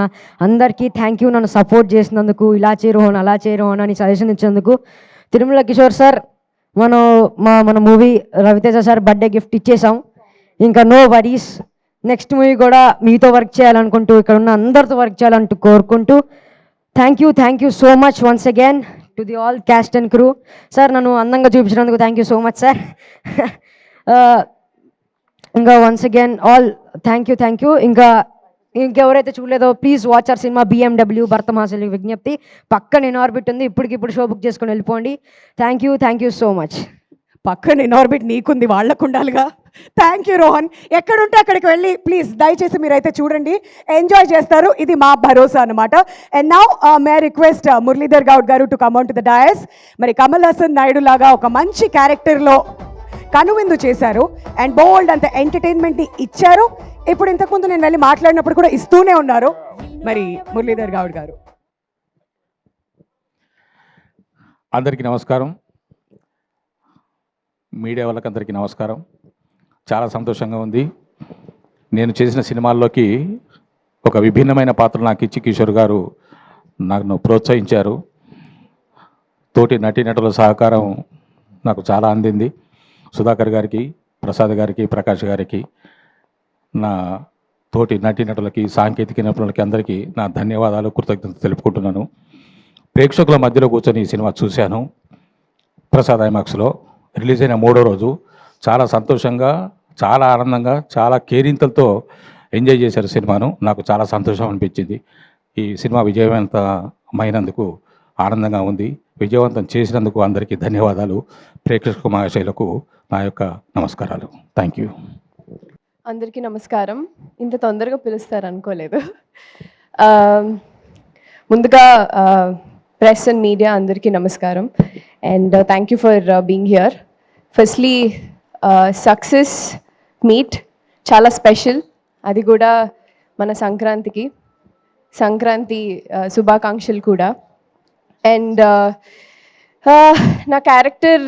అందరికీ థ్యాంక్ యూ. నన్ను సపోర్ట్ చేసినందుకు, ఇలా చేయరోహన్ అలా చేయరోహన్ అని సజెషన్ ఇచ్చినందుకు. తిరుమల కిషోర్ సార్, మన movie Ravi Teja sir birthday gift ఇచ్చేసాం. ఇంకా నో వరీస్, నెక్స్ట్ మూవీ కూడా మీతో వర్క్ చేయాలనుకుంటూ, ఇక్కడ ఉన్న అందరితో వర్క్ చేయాలంటూ కోరుకుంటూ thank you so much once again to the all cast and crew. Sir, నన్ను అందంగా చూపించినందుకు thank you so much sir. ఇంకా once again all thank you. ఇంకెవరైతే చూడలేదో please watch our cinema BMW భరత మహాశైలి విజ్ఞప్తి. పక్కన ఇన్ఆర్బిట్ ఉంది, ఇప్పటికిప్పుడు షో బుక్ చేసుకొని వెళ్ళిపోండి. Thank you so much. పక్కన ఇన్ఆర్బిట్ నీకుంది, వాళ్ళకు ఉండాలిగా. Thank you Rohan. ఎక్కడుంటే అక్కడికి వెళ్ళి ప్లీజ్ దయచేసి మీరైతే చూడండి, ఎంజాయ్ చేస్తారు. ఇది మా భరోసా అనమాట. And now may I request Muralidhar Goud గారు to come on to the dais. మరి కమల్ హాసన్ నాయుడు లాగా ఒక మంచి క్యారెక్టర్లో కనువిందు చేశారు అండ్ బోల్డ్ అంత ఎంటర్టైన్మెంట్ని ఇచ్చారు. ఇప్పుడు ఇంతకుముందు నేను వెళ్ళి మాట్లాడినప్పుడు కూడా ఇస్తూనే ఉన్నారు. మరి మురళీధర్ గౌడ్ గారు. అందరికీ నమస్కారం, మీడియా వాళ్ళకందరికీ నమస్కారం. చాలా సంతోషంగా ఉంది. నేను చేసిన సినిమాల్లోకి ఒక విభిన్నమైన పాత్ర నాకు ఇచ్చి కిషోర్ గారు నన్ను ప్రోత్సహించారు. తోటి నటీనటుల సహకారం నాకు చాలా అందింది. సుధాకర్ గారికి, ప్రసాద్ గారికి, ప్రకాష్ గారికి, నా తోటి నటీనటులకి, సాంకేతిక నిపుణులకి అందరికీ నా ధన్యవాదాలు, కృతజ్ఞతలు తెలుపుకుంటున్నాను. ప్రేక్షకుల మధ్యలో కూర్చొని ఈ సినిమా చూశాను. ప్రసాద్ ఐమాక్స్లో రిలీజ్ అయిన 3వ రోజు చాలా సంతోషంగా, చాలా ఆనందంగా, చాలా కేరింతలతో ఎంజాయ్ చేశారు సినిమాను. నాకు చాలా సంతోషం అనిపించింది. ఈ సినిమా విజయవంతమైనందుకు ఆనందంగా ఉంది. విజయవంతం చేసినందుకు అందరికీ ధన్యవాదాలు. ప్రేక్షక మహాశైలకు నా యొక్క నమస్కారాలు. Thank you. అందరికీ నమస్కారం. ఇంత తొందరగా పిలుస్తారు అనుకోలేదు. ముందుగా ప్రెస్ అండ్ మీడియా అందరికీ నమస్కారం and thank you for being here. Firstly success meet చాలా స్పెషల్, అది కూడా మన సంక్రాంతి శుభాకాంక్షలు కూడా. అండ్ నా క్యారెక్టర్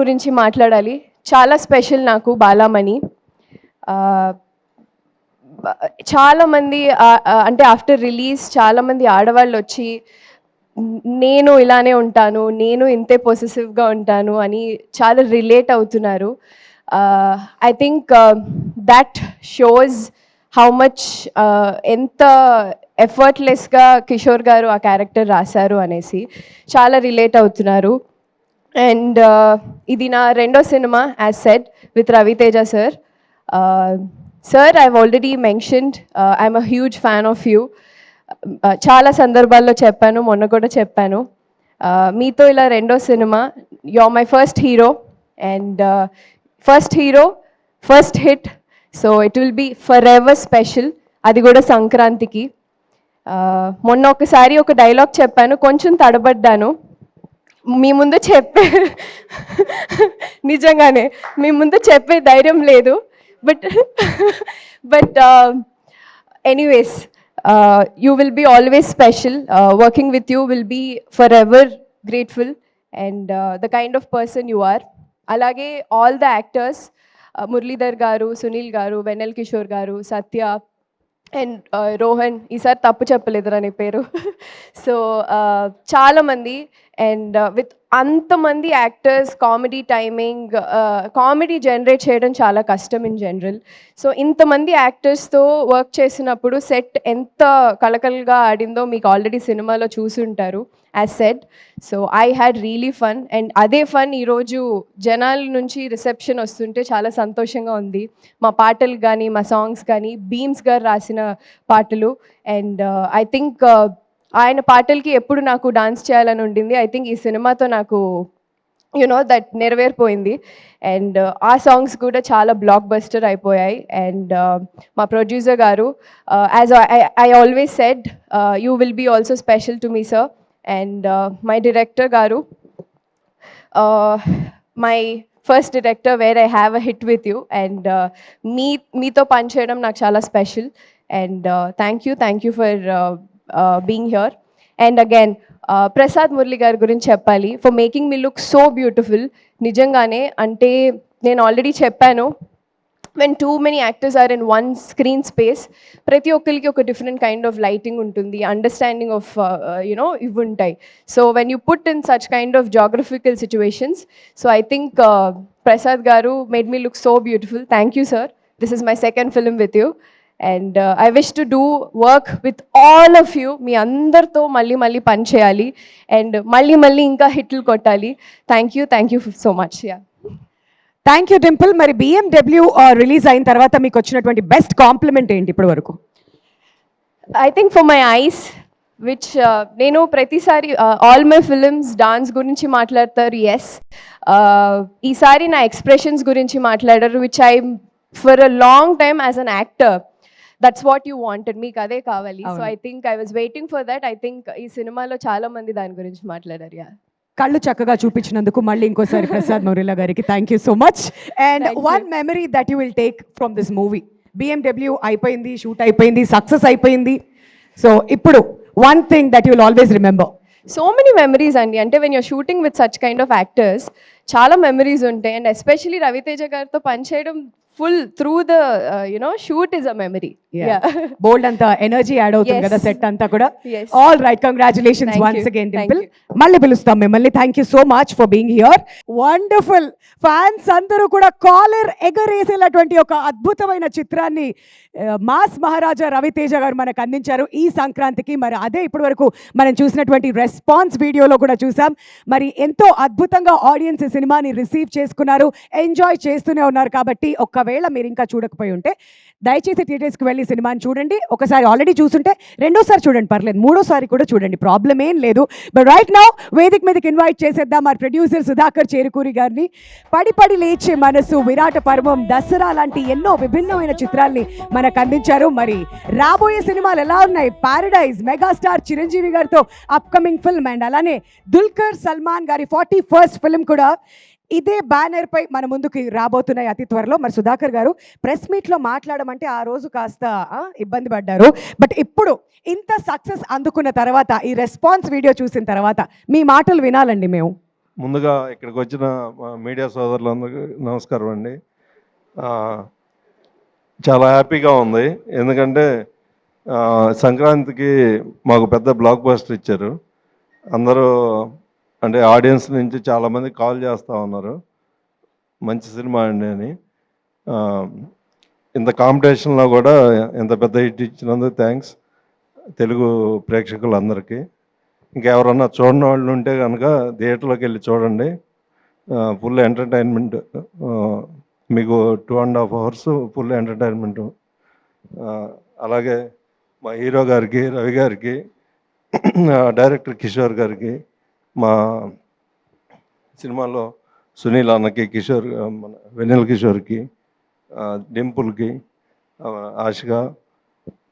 గురించి మాట్లాడాలి. చాలా స్పెషల్ నాకు బాలామణి. చాలామంది అంటే ఆఫ్టర్ రిలీజ్ చాలామంది ఆడవాళ్ళు వచ్చి నేను ఇలానే ఉంటాను, నేను ఇంతే పొసెసివ్గా ఉంటాను అని చాలా రిలేట్ అవుతున్నారు. I think that shows how much ఎంత ఎఫర్ట్లెస్గా కిషోర్ గారు ఆ క్యారెక్టర్ రాశారు అనేసి చాలా రిలేట్ అవుతున్నారు. అండ్ ఇది నా రెండో cinema as said with Ravi Teja sir. Sir, I've already mentioned I'm a huge fan of you. చాలా సందర్భాల్లో చెప్పాను, మొన్న కూడా చెప్పాను. మీతో ఇలా రెండో cinema, you are my first hero and first hero, first hit. So it will be forever special, అది కూడా సంక్రాంతికి. మొన్న ఒకసారి ఒక డైలాగ్ చెప్పాను, కొంచెం తడబడ్డాను. మీ ముందు చెప్పే నిజంగానే మీ ముందు చెప్పే ధైర్యం లేదు. But anyways, you will be always special. Working with you will be forever grateful and the kind of person you are. Alage all the actors, Muralidhar garu, Sunil garu, Venel Kishore garu, Satya and Rohan, ఈసారి తప్పు చెప్పలేదురా నీ పేరు. So చాలా మంది and with అంతమంది actors, comedy timing, comedy generate చేయడం చాలా కష్టం ఇన్ జనరల్. సో ఇంతమంది యాక్టర్స్తో వర్క్ చేసినప్పుడు సెట్ ఎంత కలకలగా ఆడిందో మీకు ఆల్రెడీ సినిమాలో చూసుంటారు as said. So I had really fun and అదే ఫన్ ఈరోజు జనాల నుంచి రిసెప్షన్ వస్తుంటే చాలా సంతోషంగా ఉంది. మా పాటలు కానీ, మా సాంగ్స్ కానీ, బీమ్స్ గారు రాసిన పాటలు అండ్ ఐ థింక్ ఆయన పాటలకి ఎప్పుడు నాకు డాన్స్ చేయాలని ఉండింది. ఐ థింక్ ఈ సినిమాతో నాకు దట్ నెరవేరిపోయింది అండ్ ఆ సాంగ్స్ కూడా చాలా బ్లాక్ బస్టర్ అయిపోయాయి. అండ్ మా ప్రొడ్యూసర్ గారు, as I always said, you will be also special to me sir. And my director గారు, my first director where I have a hit with you and మీతో పనిచేయడం నాకు చాలా special and thank you for being here. And again, Prasad Murali గారి గురించి చెప్పాలి, for making me look so beautiful. నిజంగానే అంటే నేను ఆల్రెడీ చెప్పాను, when too many actors are in one screen space, ప్రతి ఒక్కరికి ఒక డిఫరెంట్ కైండ్ ఆఫ్ లైటింగ్ ఉంటుంది, అండర్స్టాండింగ్ ఆఫ్ ఇవి ఉంటాయి. So when you put in such kind of geographical situations, so I think Prasad గారు made me look so beautiful. Thank you sir. This is my second film with you and I wish to do work with all of you. మీ అందరితో మళ్ళీ పని చేయాలి and మళ్ళీ ఇంకా హిట్లు కొట్టాలి. Thank you so much. Thank you Dimple. మరి BMW రిలీజ్ అయిన తర్వాత మీకు వచ్చినటువంటి బెస్ట్ కాంప్లిమెంట్ ఏంటి ఇప్పటి వరకు? I think for my eyes, which నేను ప్రతిసారి ఆల్ మై ఫిలిమ్స్ డాన్స్ గురించి మాట్లాడతారు, ఎస్. ఈసారి నా ఎక్స్ప్రెషన్స్ గురించి మాట్లాడారు, which I for a long time as an actor, that's what you wanted, మీకు అదే కావాలి. So I think I was waiting for that. I think ఈ సినిమాలో చాలా మంది దాని గురించి మాట్లాడారు. కళ్ళు చక్కగా చూపించినందుకు మళ్ళీ ఇంకోసారి ప్రసాద్ మురళి గారికి thank you so much. And one memory that you will take from this movie. BMW అయిపోయింది, షూట్ అయిపోయింది, సక్సెస్ అయిపోయింది. సో ఇప్పుడు one thing that you will always remember. So many memories అండి. అంటే when your shooting with such kind of actors చాలా memories ఉంటాయి and especially Ravi Teja గారితో పనిచేయడం full through the shoot is a memory. Bold anta energy add avutundi kada set anta kuda. All right, congratulations once again Dimple. Malli pilustam mimmalni. Thank you so much for being here. Wonderful. Fans andaru kuda collar egareselaటువంటి ఒక అద్భుతమైన చిత్రాన్ని mass మహారాజా రవితేజ గారు మనకు అందించారు ఈ సంక్రాంతికి. మరి అదే ఇప్పటి వరకు మనం చూసినటువంటి రెస్పాన్స్ వీడియోలో కూడా చూసాం. మరి ఎంతో అద్భుతంగా ఆడియన్స్ ఈ సినిమాని రిసీవ్ చేసుకున్నారు, ఎంజాయ్ చేస్తూనే ఉన్నారు. కాబట్టి ఒకవేళ మీరు ఇంకా చూడకపోయి ఉంటే దయచేసి థియేటర్స్కి వెళ్ళి సినిమాని చూడండి. ఒకసారి ఆల్రెడీ చూసుంటే రెండోసారి చూడండి, పర్లేదు, మూడోసారి కూడా చూడండి, ప్రాబ్లం ఏం లేదు. బట్ రైట్ నౌ వేదిక మీదకి ఇన్వైట్ చేసేద్దాం మా ప్రొడ్యూసర్ సుధాకర్ చేరుకూరి గారిని. పడి లేచే మనసు, విరాట పర్వం, దసరా లాంటి ఎన్నో విభిన్నమైన చిత్రాల్ని మనకు అందించారు. మరి రాబోయే సినిమాలు ఎలా ఉన్నాయి? పారడైజ్, మెగాస్టార్ చిరంజీవి గారితో అప్కమింగ్ ఫిల్మ్ అండ్ అలానే దుల్కర్ సల్మాన్ గారి 41st ఫిల్మ్ కూడా ఇదే బ్యానర్ పై మన ముందుకి రాబోతున్నాయి అతి త్వరలో. మరి సుధాకర్ గారు ప్రెస్ మీట్లో మాట్లాడమంటే ఆ రోజు కాస్త ఇబ్బంది పడ్డారు. బట్ ఇప్పుడు ఇంత సక్సెస్ అందుకున్న తర్వాత, ఈ రెస్పాన్స్ వీడియో చూసిన తర్వాత మీ మాటలు వినాలండి మేము. ముందుగా ఇక్కడికి వచ్చిన మీడియా సోదరులందరికీ నమస్కారం అండి. చాలా హ్యాపీగా ఉంది, ఎందుకంటే సంక్రాంతికి మాకు పెద్ద బ్లాక్ బస్టర్ ఇచ్చారు. అందరూ అంటే ఆడియన్స్ నుంచి చాలామంది కాల్ చేస్తూ ఉన్నారు, మంచి సినిమా అండి అని. ఇంత కాంపిటీషన్లో కూడా ఇంత పెద్ద హిట్ ఇచ్చినందుకు థ్యాంక్స్. తెలుగు ప్రేక్షకులందరికీ. ఇంకెవరన్నా చూడని వాళ్ళు ఉంటే కనుక థియేటర్లోకి వెళ్ళి చూడండి. ఫుల్ ఎంటర్టైన్మెంట్, మీకు 2.5 hours ఫుల్ ఎంటర్టైన్మెంట్. అలాగే మా హీరో గారికి, రవి గారికి, డైరెక్టర్ కిషోర్ గారికి, మా సినిమాలో సునీల్ అన్నకి, కిషోర్ మన వెన్నెల కిషోర్కి, డింపుల్కి, ఆశిక,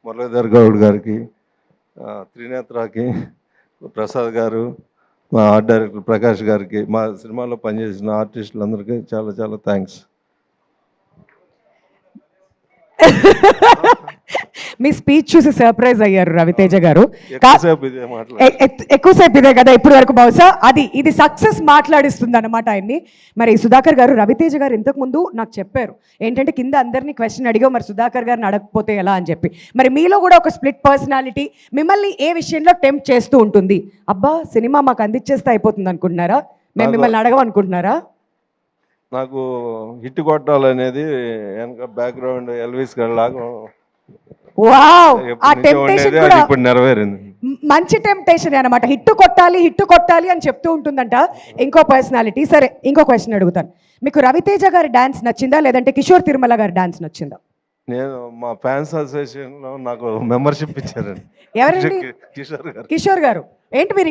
మురళీధర్ గౌడ్ గారికి, త్రినేత్రకి, ప్రసాద్ గారు, మా ఆర్ట్ డైరెక్టర్ ప్రకాష్ గారికి, మా సినిమాలో పనిచేసిన ఆర్టిస్టులందరికీ చాలా చాలా థ్యాంక్స్. మీ స్పీచ్ చూసి సర్ప్రైజ్ అయ్యారు రవితేజ గారు. ఎక్కువసేపు ఎక్కువసేపు ఇదే కదా ఇప్పుడు వరకు, బహుశా ఇది సక్సెస్ మాట్లాడిస్తుంది అనమాట ఆయన్ని. మరి సుధాకర్ గారు, రవితేజ గారు ఇంతకు ముందు నాకు చెప్పారు ఏంటంటే కింద అందరినీ క్వశ్చన్ అడిగా, మరి సుధాకర్ గారిని అడగకపోతే ఎలా అని చెప్పి. మరి మీలో కూడా ఒక స్ప్లిట్ పర్సనాలిటీ మిమ్మల్ని ఏ విషయంలో టెంప్ట్ చేస్తూ ఉంటుంది? అబ్బా సినిమా మాకు అందించేస్తే అయిపోతుంది అనుకుంటున్నారా? మేము మిమ్మల్ని అడగమనుకుంటున్నారా? నాకు హిట్ కొట్టాలనేది వెనక బ్యాక్గ్రౌండ్ ఎల్విస్ గారి లాగా వావ్, ఆ టెంప్టేషన్ కూడా ఇప్పుడు నెరవేరింది. మంచి టెంప్టేషన్ అన్నమాట. హిట్ కొట్టాలి అని చెప్తూ ఉంటుందంట ఇంకో పర్సనాలిటీ. సరే, ఇంకో క్వశ్చన్ అడుగుతాను. మీకు రవితేజ గారి డాన్స్ నచ్చిందా, లేదంటే కిషోర్ తిరుమల గారి డాన్స్ నచ్చిందా? నేను మా ఫ్యాన్స్ అసోసియేషన్లో నాకు మెంబర్షిప్ ఇచ్చారండి. ఎవరండి? కిషోర్ గారు. కిషోర్ గారు ఏంటి మీరు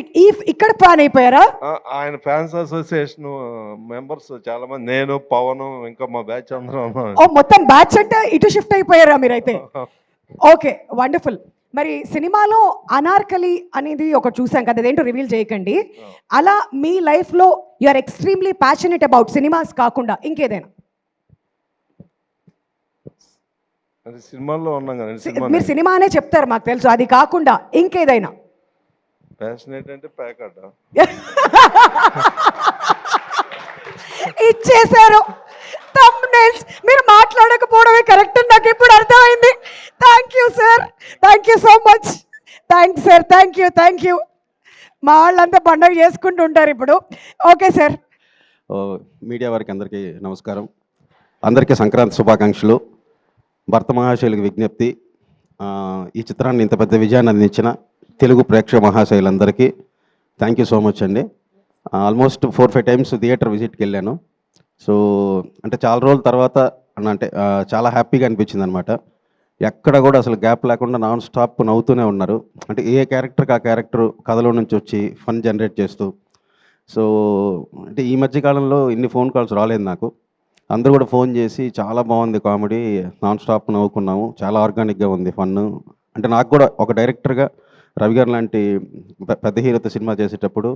ఇక్కడ ఫ్యాన్ అయిపోయారా? ఆయన ఫ్యాన్స్ అసోసియేషన్ మెంబర్స్ చాలా మంది, నేను, పవన్, ఇంకా మా బ్యాచ్ అందరం. ఓ మొత్తం బ్యాచ్ అంటే ఇటు షిఫ్ట్ అయిపోయారా మీరైతే? Okay, wonderful. మరి సినిమాలో అనార్కలి అనేది ఒకటి చూసాం కదా, అదేంటో రివీల్ చేయకండి. అలా మీ లైఫ్లో you are extremely passionate about cinemas కాకుండా ఇంకేదైనా? సినిమాల్లో ఉన్నాం కదండి. మీరు సినిమానే చెప్తారు మాకు తెలుసు, అది కాకుండా ఇంకేదైనా? ప్యాషనేట్ అంటే ప్యాకట్ ఇచ్చేశారు. థంబ్నెయిల్స్ మీరు మాట్లాడకపోవడమే కరెక్ట్ నాకు ఇప్పుడు అర్థమైంది. Thank you sir, thank you so much. Thanks sir, thank you. మా వాళ్ళంతా పండుగ చేసుకుంటూ ఉంటారు ఇప్పుడు. Okay sir. మీడియా వారికి అందరికీ నమస్కారం. అందరికీ సంక్రాంతి శుభాకాంక్షలు. భర్త మహాశైలకు విజ్ఞప్తి, ఈ చిత్రాన్ని ఇంత పెద్ద విజయాన్ని అందించిన తెలుగు ప్రేక్షక మహాశైలందరికీ థ్యాంక్ యూ సో మచ్ అండి. ఆల్మోస్ట్ 4-5 times థియేటర్ విజిట్కి వెళ్ళాను. సో అంటే చాలా రోజుల తర్వాత అంటే చాలా హ్యాపీగా అనిపించింది అనమాట. ఎక్కడ కూడా అసలు గ్యాప్ లేకుండా నాన్ స్టాప్ నవ్వుతూనే ఉన్నారు. అంటే ఏ క్యారెక్టర్కి ఆ క్యారెక్టర్ కథలో నుంచి వచ్చి ఫన్ జనరేట్ చేస్తూ. సో అంటే ఈ మధ్యకాలంలో ఇన్ని ఫోన్ కాల్స్ రాలేదు నాకు. అందరూ కూడా ఫోన్ చేసి చాలా బాగుంది కామెడీ, నాన్ స్టాప్ నవ్వుకున్నాము, చాలా ఆర్గానిక్గా ఉంది ఫన్. అంటే నాకు కూడా ఒక డైరెక్టర్గా రవి గారు లాంటి పెద్ద హీరోతో సినిమా చేసేటప్పుడు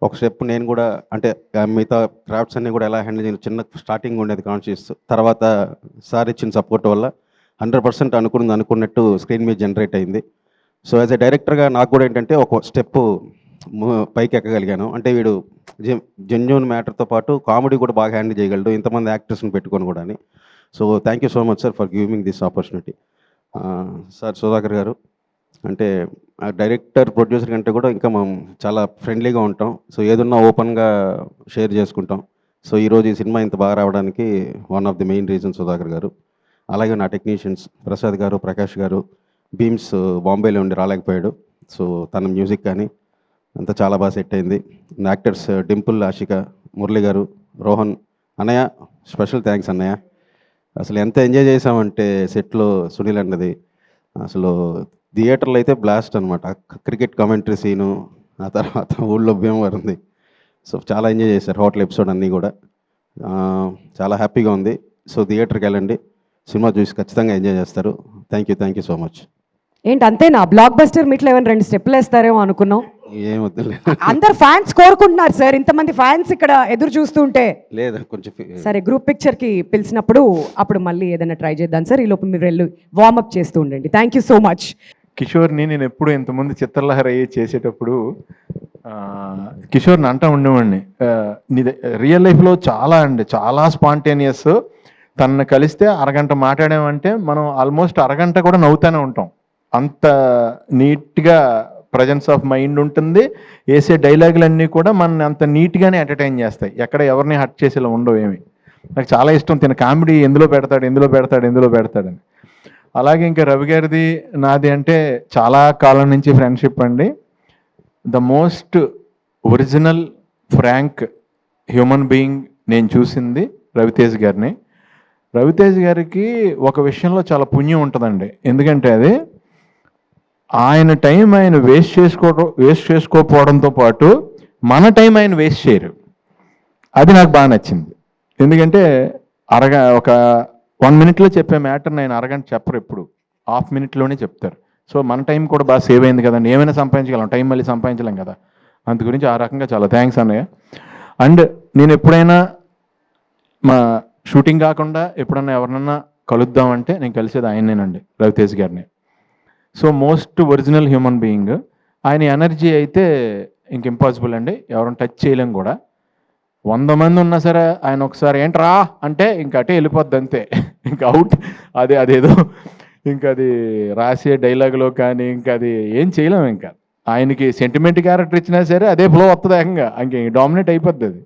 ఒక స్టెప్ నేను కూడా అంటే మిగతా క్రాఫ్ట్స్ అన్నీ కూడా ఎలా హ్యాండిల్ చేయాలి, చిన్న స్టార్టింగ్ ఉండేది కాన్షియస్. తర్వాత సార్ ఇచ్చిన సపోర్ట్ వల్ల 100% అనుకున్నట్టు స్క్రీన్ మీద జనరేట్ అయింది. సో యాజ్ ఎ డైరెక్టర్గా నాకు కూడా ఏంటంటే ఒక స్టెప్ పైకి ఎక్కగలిగాను. అంటే వీడు జెన్యూన్ మ్యాటర్తో పాటు కామెడీ కూడా బాగా హ్యాండిల్ చేయగలడు, ఇంతమంది యాక్టర్స్ని పెట్టుకొని కూడా అని. So thank you so much sir for giving this opportunity. Sir Sudhakar గారు అంటే డైరెక్టర్ ప్రొడ్యూసర్ కంటే కూడా ఇంకా మనం చాలా ఫ్రెండ్లీగా ఉంటాం. సో ఏదన్నా ఓపెన్గా షేర్ చేసుకుంటాం. సో ఈరోజు ఈ సినిమా ఇంత బాగా రావడానికి one of the main reason Sudhakar గారు. అలాగే నా టెక్నీషియన్స్ ప్రసాద్ గారు, ప్రకాష్ గారు. బీమ్స్ బాంబేలో ఉండి రాలేకపోయాడు. సో తన మ్యూజిక్ కానీ అంతా చాలా బాగా సెట్ అయింది. నా యాక్టర్స్ డింపుల్, ఆశిక, మురళి గారు, రోహన్. అన్నయ్య స్పెషల్ థ్యాంక్స్ అన్నయ్య. అసలు ఎంత ఎంజాయ్ చేసామంటే సెట్లో సునీల్ అన్నది అసలు థియేటర్లో అయితే బ్లాస్ట్ అనమాట. క్రికెట్ కామెంటరీ సీను, ఆ తర్వాత ఊళ్ళో భీమవరంది. సో చాలా ఎంజాయ్ చేశారు హోటల్ ఎపిసోడ్ అన్నీ కూడా. చాలా హ్యాపీగా ఉంది. సో థియేటర్కి వెళ్ళండి, సినిమా చూసి ఖచ్చితంగా ఎంజాయ్ చేస్తారు. Thank you so much. ఏంటి అంతేనా? బ్లాక్ బస్టర్ మీట్లో ఏమైనా 2 స్టెప్పులు వేస్తారేమో అనుకున్నాం. ఏమొద్దులే, అందరు ఫ్యాన్స్ కోరుకుంటున్నారు సార్, ఇంతమంది ఫ్యాన్స్ ఇక్కడ ఎదురు చూస్తుంటే. లేదా కొంచెం సరే, గ్రూప్ పిక్చర్కి పిలిచినప్పుడు అప్పుడు మళ్ళీ ఏదైనా ట్రై చేద్దాం సార్. ఈ లోపు మీరు వెళ్ళి వార్మప్ చేస్తూ ఉండండి. Thank you so much. కిషోర్ని నేను ఎప్పుడు ఇంతమంది చిత్రలహరి అయ్యి చేసేటప్పుడు కిషోర్ని అంటూ ఉండేవాడిని, నీది రియల్ లైఫ్లో చాలా స్పాంటేనియస్. తనను కలిస్తే అరగంట మాట్లాడామంటే మనం ఆల్మోస్ట్ అరగంట కూడా నవ్వుతూనే ఉంటాం. అంత నీట్గా ప్రజెన్స్ ఆఫ్ మైండ్ ఉంటుంది. వేసే డైలాగులన్నీ కూడా మన అంత నీట్గానే ఎంటర్టైన్ చేస్తాయి. ఎక్కడ ఎవరిని హర్ట్ చేసేలా ఉండవు ఏమి. నాకు చాలా ఇష్టం తిన కామెడీ ఎందులో పెడతాడని. అలాగే ఇంకా రవి గారిది నాది అంటే చాలా కాలం నుంచి ఫ్రెండ్షిప్ అండి. The most original frank human being నేను చూసింది రవితేజ్ గారిని. రవితేజ్ గారికి ఒక విషయంలో చాలా పుణ్యం ఉంటుందండి. ఎందుకంటే అది ఆయన టైం ఆయన వేస్ట్ చేసుకోకపోవడంతో పాటు మన టైం ఆయన వేస్ట్ చేయరు. అది నాకు బాగా నచ్చింది. ఎందుకంటే ఒక 1 minute చెప్పే మ్యాటర్ని ఆయన అరగంట చెప్పరు, ఎప్పుడు ½ minute చెప్తారు. సో మన టైం కూడా బాగా సేవ్ అయింది కదండి. ఏమైనా సంపాదించగలం, టైం మళ్ళీ సంపాదించలేం కదా. అందు గురించి ఆ రకంగా చాలా థ్యాంక్స్ అన్నయ్య. అండ్ నేను ఎప్పుడైనా మా షూటింగ్ కాకుండా ఎప్పుడన్నా ఎవరినన్నా కలుద్దామంటే నేను కలిసేది ఆయనేనండి, రవితేజ్ గారిని. So most original human being. ఆయన ఎనర్జీ అయితే ఇంక ఇంపాసిబుల్ అండి, ఎవరైనా టచ్ చేయలేం కూడా. 100 మంది ఉన్నా సరే ఆయన ఒకసారి ఏంట్రా అంటే ఇంక అటే వెళ్ళిపోద్ది అంతే, ఇంక అవుట్. అదేదో ఇంకా అది రాసే డైలాగులో కానీ ఇంకా అది ఏం చేయలేం. ఇంకా ఆయనకి సెంటిమెంట్ క్యారెక్టర్ ఇచ్చినా సరే అదే ఫ్లో వస్తుంది, ఏకంగా ఇంక డామినేట్ అయిపోద్ది అది.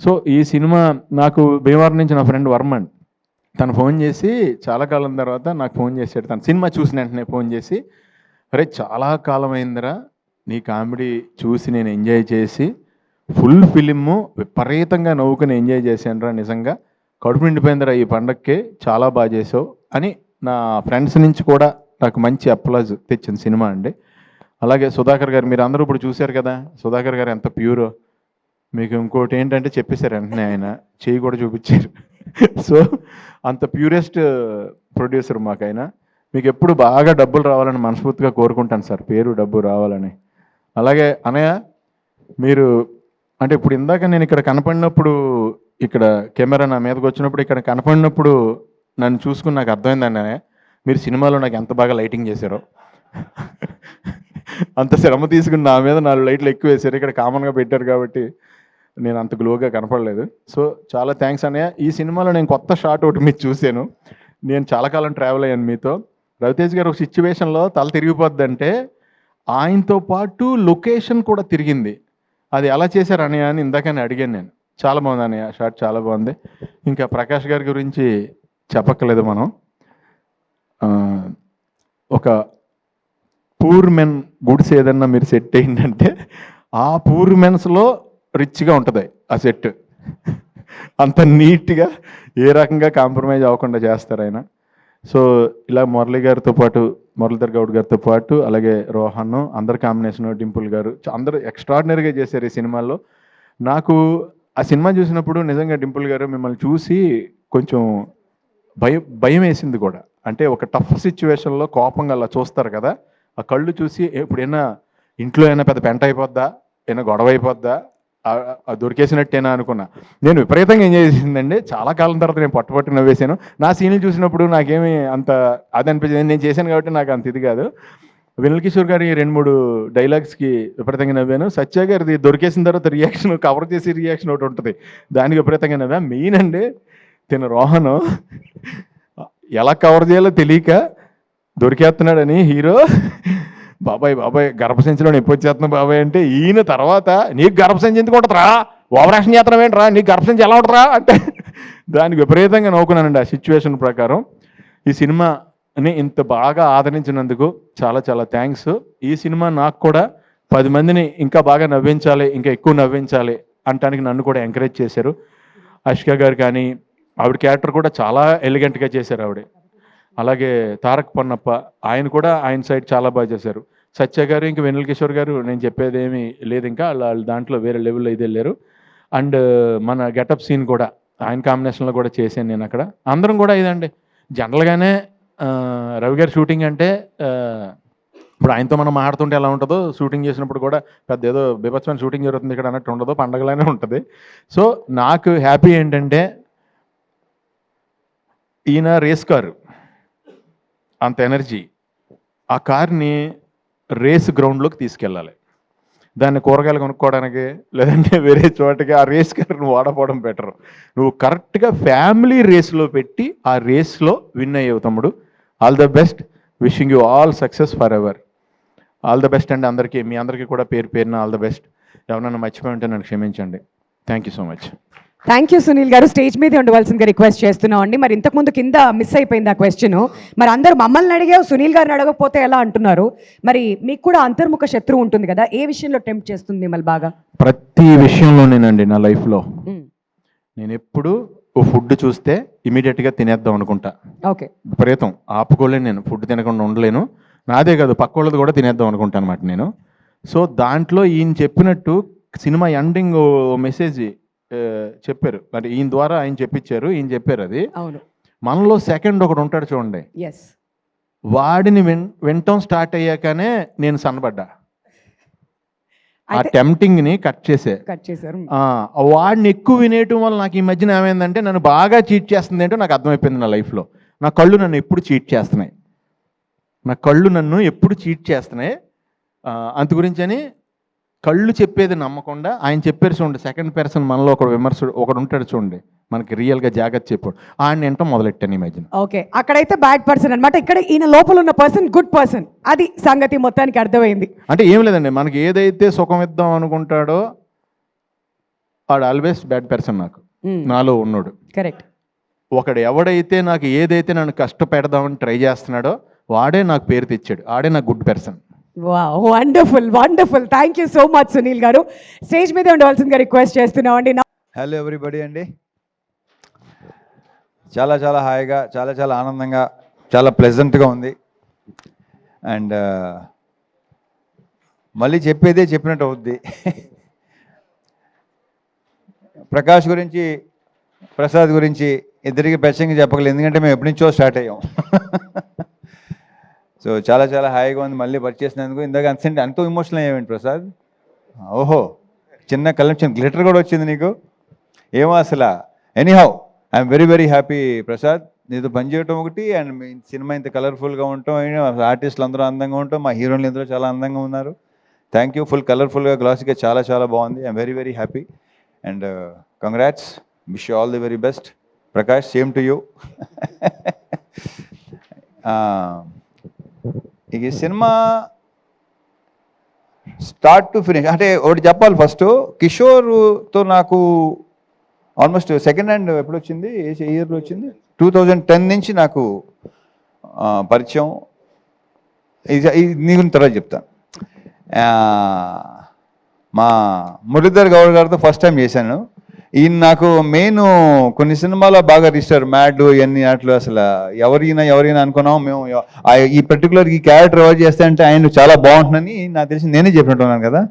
సో ఈ సినిమా నాకు భీమవరం నుంచి నా ఫ్రెండ్ వర్మన్ తను ఫోన్ చేసి చాలా కాలం తర్వాత నాకు ఫోన్ చేశాడు. తను సినిమా చూసిన వెంటనే ఫోన్ చేసి, అరే చాలా కాలం అయిందిరా నీ కామెడీ చూసి, నేను ఎంజాయ్ చేసి ఫుల్ ఫిలిము విపరీతంగా నవ్వుకుని ఎంజాయ్ చేశానురా, నిజంగా కడుపు నిండిపోయిందిరా ఈ పండగకి, చాలా బాగా చేసావు అని నా ఫ్రెండ్స్ నుంచి కూడా నాకు మంచి అప్లాజ్ తెచ్చింది సినిమా అండి. అలాగే సుధాకర్ గారు, మీరు అందరూ ఇప్పుడు చూశారు కదా సుధాకర్ గారు ఎంత ప్యూరో. మీకు ఇంకోటి ఏంటంటే చెప్పేశారు వెంటనే, ఆయన చేయి కూడా చూపించారు. సో అంత ప్యూరెస్ట్ ప్రొడ్యూసర్ మాకు ఆయన. మీకు ఎప్పుడు బాగా డబ్బులు రావాలని మనస్ఫూర్తిగా కోరుకుంటాను సార్, పేరు డబ్బు రావాలని. అలాగే అనయ్య, మీరు అంటే ఇప్పుడు ఇందాక నేను ఇక్కడ కనపడినప్పుడు, ఇక్కడ కెమెరా నా మీదకి వచ్చినప్పుడు ఇక్కడ కనపడినప్పుడు నన్ను చూసుకుని నాకు అర్థమైందండి అన్నయ్య, మీరు సినిమాలో నాకు ఎంత బాగా లైటింగ్ చేశారో. అంత శ్రమ తీసుకుని నా మీద 4 లైట్లు ఎక్కువ వేశారు. ఇక్కడ కామన్గా పెట్టారు కాబట్టి నేను అంత గ్లోగా కనపడలేదు. సో చాలా థ్యాంక్స్ అన్నయ్య. ఈ సినిమాలో నేను కొత్త షాట్ ఒకటి మీరు చూశాను. నేను చాలా కాలం ట్రావెల్ అయ్యాను మీతో. రవితేజ్ గారు ఒక సిచ్యువేషన్లో తల తిరిగిపోద్దంటే ఆయనతో పాటు లొకేషన్ కూడా తిరిగింది. అది ఎలా చేశారు అన్నయ్య అని ఇందాకనే అడిగాను నేను. చాలా బాగుంది అన్నయ్య, షాట్ చాలా బాగుంది. ఇంకా ప్రకాష్ గారి గురించి చెప్పక్కలేదు మనం. ఒక పూర్ మెన్ గుడ్స్ ఏదన్నా మీరు సెట్ అయిందంటే ఆ పూర్ మెన్స్లో రిచ్గా ఉంటుంది ఆ సెట్. అంత నీట్గా ఏ రకంగా కాంప్రమైజ్ అవ్వకుండా చేస్తారు ఆయన. సో ఇలా మురళీ గారితో పాటు, మురళీధర్ గౌడ్ గారితో పాటు, అలాగే రోహన్, అందరు కాంబినేషన్, డింపుల్ గారు, అందరూ ఎక్స్ట్రాడినరీగా చేశారు ఈ సినిమాలో. నాకు ఆ సినిమా చూసినప్పుడు నిజంగా డింపుల్ గారు మిమ్మల్ని చూసి కొంచెం భయం వేసింది కూడా. అంటే ఒక టఫ్ సిచ్యువేషన్లో కోపంగా అలా చూస్తారు కదా, ఆ కళ్ళు చూసి ఎప్పుడైనా ఇంట్లో అయినా పెద్ద పెంట అయిపోద్దా, ఏమైనా గొడవ అయిపోద్దా, దొరికేసినట్టేనా అనుకున్నా. నేను విపరీతంగా ఎంజాయ్ చేసిందండి. చాలా కాలం తర్వాత నేను పట్టుపట్టు నవ్వేశాను. నా సీన్లు చూసినప్పుడు నాకేమి అంత అది అనిపించింది, నేను చేశాను కాబట్టి నాకు అంత ఇది కాదు. వెన్నెల కిషోర్ గారి 2-3 డైలాగ్స్కి విపరీతంగా నవ్వాను. సత్య గారిది దొరికేసిన తర్వాత రియాక్షన్, కవర్ చేసి రియాక్షన్ ఒకటి ఉంటుంది, దానికి విపరీతంగా నవ్వా. మెయిన్ అండి తిన రోహన్ ఎలా కవర్ చేయాలో తెలియక దొరికేస్తున్నాడని హీరో, బాబాయ్ గర్భసంచిలో నొప్పి వచ్చేస్తున్నా బాబాయ్ అంటే, ఈయన తర్వాత నీకు గర్భసంచి ఎందుకు ఉంటుందిరా, ఓవరాక్షన్ చేస్తున్నావు ఏంట్రా, నీకు గర్భసంచి ఎలా ఉంటుందిరా అంటే దానికి విపరీతంగా నవ్వుకున్నానండి ఆ సిచ్యువేషన్ ప్రకారం. ఈ సినిమాని ఇంత బాగా ఆదరించినందుకు చాలా చాలా థ్యాంక్స్. ఈ సినిమా నాకు కూడా 10 మందిని ఇంకా బాగా నవ్వించాలి, ఇంకా ఎక్కువ నవ్వించాలి అంటానికి నన్ను కూడా ఎంకరేజ్ చేశారు. అష్క గారు కానీ, ఆవిడ క్యారెక్టర్ కూడా చాలా ఎలిగెంట్గా చేశారు ఆవిడ. అలాగే తారక్ పన్నప్ప, ఆయన కూడా ఆయన సైడ్ చాలా బాగా చేశారు. సత్య గారు, ఇంకా వెన్నెల కిషోర్ గారు నేను చెప్పేది ఏమీ లేదు, ఇంకా వాళ్ళు దాంట్లో వేరే లెవెల్లో ఇది వెళ్ళారు. అండ్ మన గెటప్ సీన్ కూడా ఆయన కాంబినేషన్లో కూడా చేశాను నేను అక్కడ. అందరం కూడా ఇదండి జనరల్గానే రవి గారి షూటింగ్ అంటే ఇప్పుడు ఆయనతో మనం మాట్లాడుతుంటే ఎలా ఉంటుందో, షూటింగ్ చేసినప్పుడు కూడా పెద్ద ఏదో బీభత్సమైన షూటింగ్ జరుగుతుంది ఇక్కడ అన్నట్టు ఉండదు, పండగలానే ఉంటుంది. సో నాకు హ్యాపీ ఏంటంటే ఈయన రేస్ కారు, అంత ఎనర్జీ, ఆ కార్ని రేస్ గ్రౌండ్లోకి తీసుకెళ్ళాలి. దాన్ని కూరగాయలు కొనుక్కోవడానికి లేదంటే వేరే చోటకి ఆ రేస్ కార్ని వాడపోవడం బెటర్. నువ్వు కరెక్ట్గా ఫ్యామిలీ రేస్లో పెట్టి ఆ రేస్లో విన్ అయ్యేవు తమ్ముడు. All the best, wishing you all success for ever. All the best అండి అందరికీ, మీ అందరికీ కూడా పేరు పేరున ఆల్ ద బెస్ట్. ఎవరన్నా మర్చిపోయి ఉంటే నన్ను క్షమించండి. Thank you so much. Thank you Sunil గారు. స్టేజ్ మీదే ఉండవలసిందిగా రిక్వెస్ట్ చేస్తున్నాం అండి. మరి ఇంతకుముందు కింద మిస్ అయిపోయింది ఆ క్వశ్చన్. మరి అందరూ మమ్మల్ని అడిగావు, సునీల్ గారిని అడగకపోతే ఎలా అంటున్నారు? మరి మీకు కూడా అంతర్ముఖ శత్రువు ఉంటుంది కదా, ఏ విషయంలో టెంప్ట్ చేస్తుంది మిమ్మల్ని బాగా? ప్రతి విషయంలోనేనండి నా లైఫ్లో. నేను ఎప్పుడు ఓ ఫుడ్ చూస్తే ఇమీడియట్గా తినేద్దాం అనుకుంటా. ఓకే. విపరీతం ఆపుకోలేను, నేను ఫుడ్ తినకుండా ఉండలేను. నాదే కాదు పక్క వాళ్ళది కూడా తినేద్దాం అనుకుంటాను అనమాట నేను. సో దాంట్లో ఈయన చెప్పినట్టు సినిమా ఎండింగ్ మెసేజ్ చెప్పారు, మరి ఈయన ద్వారా ఆయన చెప్పించారు, ఈయన చెప్పారు. అది అవును, మనలో సెకండ్ ఒకడు ఉంటాడు చూడండి, ఎస్, వాడిని వినటం స్టార్ట్ అయ్యాకనే నేను సన్నబడ్డా. ఆ టెంప్టింగ్ని కట్ చేశారు. వాడిని ఎక్కువ వినేయటం వల్ల నాకు ఈ మధ్యన ఏమైందంటే నన్ను బాగా చీట్ చేస్తుంది ఏంటో నాకు అర్థమైపోయింది నా లైఫ్లో. నా కళ్ళు నన్ను ఎప్పుడు చీట్ చేస్తున్నాయి, అందు గురించి అని కళ్ళు చెప్పేది నమ్మకుండా ఆయన చెప్పారు చూడండి, సెకండ్ పర్సన్ మనలో ఒకడు ఉంటాడు చూడండి, మనకి రియల్గా జాగ్రత్త చెప్పాడు, ఆయన వింటాం మొదలెట్టాను ఈ మధ్యన. ఓకే, అక్కడైతే బ్యాడ్ పర్సన్ అనమాట, ఇక్కడ ఈయన లోపల ఉన్న పర్సన్ గుడ్ పర్సన్. అది సంగతి మొత్తానికి అర్థమైంది. అంటే ఏం లేదండి, మనకి ఏదైతే సుఖం ఇద్దాం అనుకుంటాడో వాడు ఆల్వేస్ బ్యాడ్ పర్సన్ నాకు, నాలో ఉన్నాడు. కరెక్ట్. ఒకడు ఎవడైతే నాకు ఏదైతే నన్ను కష్టపెడదామని ట్రై చేస్తున్నాడో వాడే నాకు పేరు తెచ్చాడు, ఆడే నాకు good person. Wonderful wonderful. Thank you so much Sunil గారు. స్టేజ్ మీద ఉండవలసిందిగా రిక్వెస్ట్ చేస్తున్నామండి. హలో ఎవ్రీబడి అండి, చాలా చాలా హాయిగా, చాలా చాలా ఆనందంగా, చాలా ప్లెజెంట్గా ఉంది. అండ్ మళ్ళీ చెప్పేదే చెప్పినట్టు అవుద్ది. ప్రకాష్ గురించి, ప్రసాద్ గురించి ఇద్దరికి ప్రత్యేకంగా చెప్పగలేదు, ఎందుకంటే మేము ఎప్పటి నుంచో స్టార్ట్ అయ్యాం. సో చాలా చాలా హాయిగా ఉంది మళ్ళీ పరిచేసినందుకు. ఇందాక ఎంతో ఎమోషనల్ అయ్యావేంటి ప్రసాద్? ఓహో, చిన్న కలెక్షన్ గ్లిటర్ కూడా వచ్చింది నీకు, ఏమో అసలు. Anyhow I'm very very happy Prasad, నీతో పనిచేయటం ఒకటి, అండ్ మీ సినిమా ఇంత కలర్ఫుల్గా ఉండటం, ఆర్టిస్టులు అందరూ అందంగా ఉండటం, మా హీరోయిన్లు అందరూ చాలా అందంగా ఉన్నారు. Thank you. ఫుల్ కలర్ఫుల్గా, గ్లాసీగా చాలా చాలా బాగుంది. I'm very very happy and congrats. Wish you all the very best Prakash, same to you. ఈ సినిమా స్టార్ట్ టు ఫినిష్ అంటే ఒకటి చెప్పాలి. ఫస్ట్ కిషోర్తో నాకు ఆల్మోస్ట్ సెకండ్ హ్యాండ్ ఎప్పుడు వచ్చింది, ఏ ఇయర్లో వచ్చింది, 2010 నుంచి నాకు పరిచయం. నీ గురించి తర్వాత చెప్తాను. మా మురళీధర్ గౌడ్ గారితో ఫస్ట్ టైం చేశాను. ఈయన నాకు మెయిన్ కొన్ని సినిమాలో బాగా రిజిస్టర్, మ్యాడ్ ఇవన్నీ అట్లు, అసలు ఎవరైనా అనుకున్నాం మేము. ఈ పర్టికులర్ ఈ క్యారెక్టర్ ఎవరు చేస్తే అంటే ఆయన చాలా బాగుంటుందని నాకు తెలిసి నేనే చెప్పినట్టున్నాను కదా.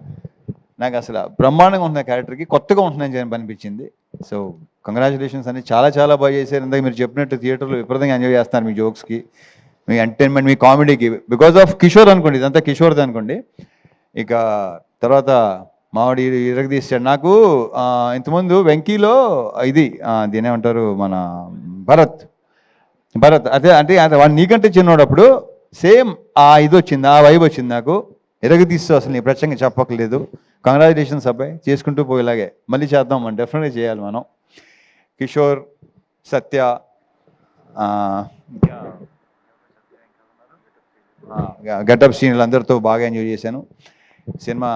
నాకు అసలు బ్రహ్మాండంగా ఉంటుంది క్యారెక్టర్కి, కొత్తగా ఉంటుందని అనిపించింది. సో కంగ్రాచులేషన్స్ అని, చాలా చాలా బాగా చేశారు. ఇందాక మీరు చెప్పినట్టు థియేటర్లో విపరీతంగా ఎంజాయ్ చేస్తున్నారు మీ జోక్స్కి, మీ ఎంటర్టైన్మెంట్, మీ కామెడీకి, బికాస్ ఆఫ్ కిషోర్ అనుకోండి, ఇదంతా కిషోర్ది అనుకోండి. ఇక తర్వాత మావాడి ఇరగదీశాడు. నాకు ఇంతకుముందు వెంకీలో ఇది దీని ఏమంటారు, మన భరత్ అదే అంటే వాడు నీకంటే చిన్నోడప్పుడు సేమ్ ఇది వచ్చింది, ఆ వైబ్ వచ్చింది నాకు. ఇరగదీస్తూ అసలు నీ ప్రత్యేకంగా చెప్పక్కర్లేదు. కంగ్రాచులేషన్స్ అబ్బాయి, చేసుకుంటూ పోయేలాగే మళ్ళీ చేద్దాం, మనం డెఫినెట్గా చేయాలి మనం. కిషోర్, సత్య, గెటప్ సీన్లు అందరితో బాగా ఎంజాయ్ చేశాను సినిమా.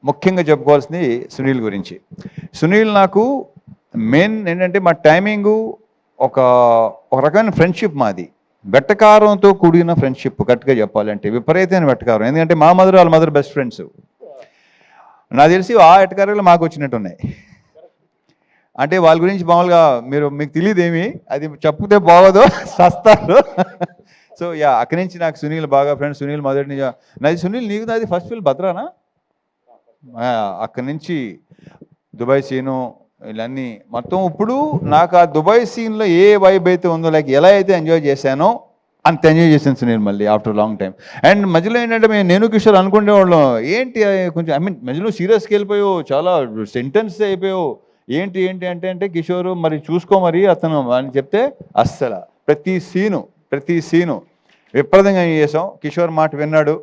ముఖ్యంగా చెప్పుకోవాల్సింది సునీల్ గురించి. సునీల్ నాకు మెయిన్ ఏంటంటే మా టైమింగు ఒక రకమైన ఫ్రెండ్షిప్ మాది, వెట్టకారంతో కూడిన ఫ్రెండ్షిప్. కరెక్ట్గా చెప్పాలంటే విపరీతమైన వెట్టకారం, ఎందుకంటే మా మదర్ వాళ్ళ మదర్ బెస్ట్ ఫ్రెండ్స్. నాకు తెలిసి ఆ వెట్టకారాలు మాకు వచ్చినట్టు ఉన్నాయి. అంటే వాళ్ళ గురించి మామూలుగా మీకు తెలియదేమి, అది చెప్తే బాగోదు, సస్తారు. సో అక్కడి నుంచి నాకు సునీల్ బాగా ఫ్రెండ్స్. సునీల్ మొదటి నుంచి నాది, సునీల్ నీకు నాది ఫస్ట్ ఫిల్మ్ భద్రానా, అక్కడి నుంచి దుబాయ్ సీను ఇవన్నీ మొత్తం. ఇప్పుడు నాకు ఆ దుబాయ్ సీన్లో ఏ వైబ్ అయితే ఉందో, లైక్ ఎలా అయితే ఎంజాయ్ చేశానో అంత ఎంజాయ్ చేశాను సునీల్ మళ్ళీ ఆఫ్టర్ లాంగ్ టైం. అండ్ మధ్యలో ఏంటంటే నేను కిషోర్ అనుకునేవాళ్ళం, ఏంటి కొంచెం మధ్యలో సీరియస్కి వెళ్ళిపోయావు, చాలా సెంటెన్స్ అయిపోయావు, ఏంటి అంటే కిషోర్ మరి చూసుకో మరి అతను అని చెప్తే అస్సలు ప్రతి సీను విపరీతంగా చేసాం. కిషోర్ మాట విన్నాడు.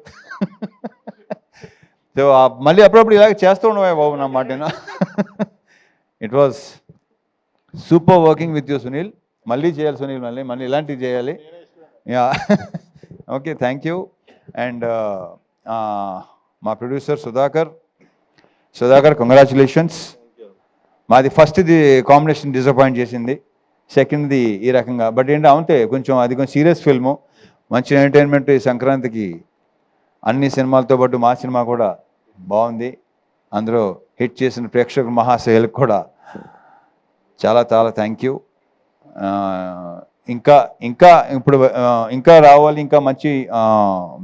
సో మళ్ళీ అప్పుడప్పుడు ఇలాగ చేస్తూ ఉండవా బాబు నా మాట. It was super working with you Sunil. మళ్ళీ చేయాలి సునీల్, మళ్ళీ ఇలాంటివి చేయాలి. Okay, thank you. అండ్ మా ప్రొడ్యూసర్ సుధాకర్, కంగ్రాచులేషన్స్. మాది ఫస్ట్ది కాంబినేషన్ డిసప్పాయింట్ చేసింది, సెకండ్ది ఈ రకంగా. బట్ ఏంటంటే అంతే, కొంచెం అది కొంచెం సీరియస్ ఫిల్ము, మంచి ఎంటర్టైన్మెంట్. ఈ సంక్రాంతికి అన్ని సినిమాలతో పాటు మా సినిమా కూడా బాగుంది. అందులో హిట్ చేసిన ప్రేక్షకుల మహాశయులకు కూడా చాలా చాలా థ్యాంక్ యూ. ఇంకా ఇంకా ఇప్పుడు ఇంకా రావాలి, ఇంకా మంచి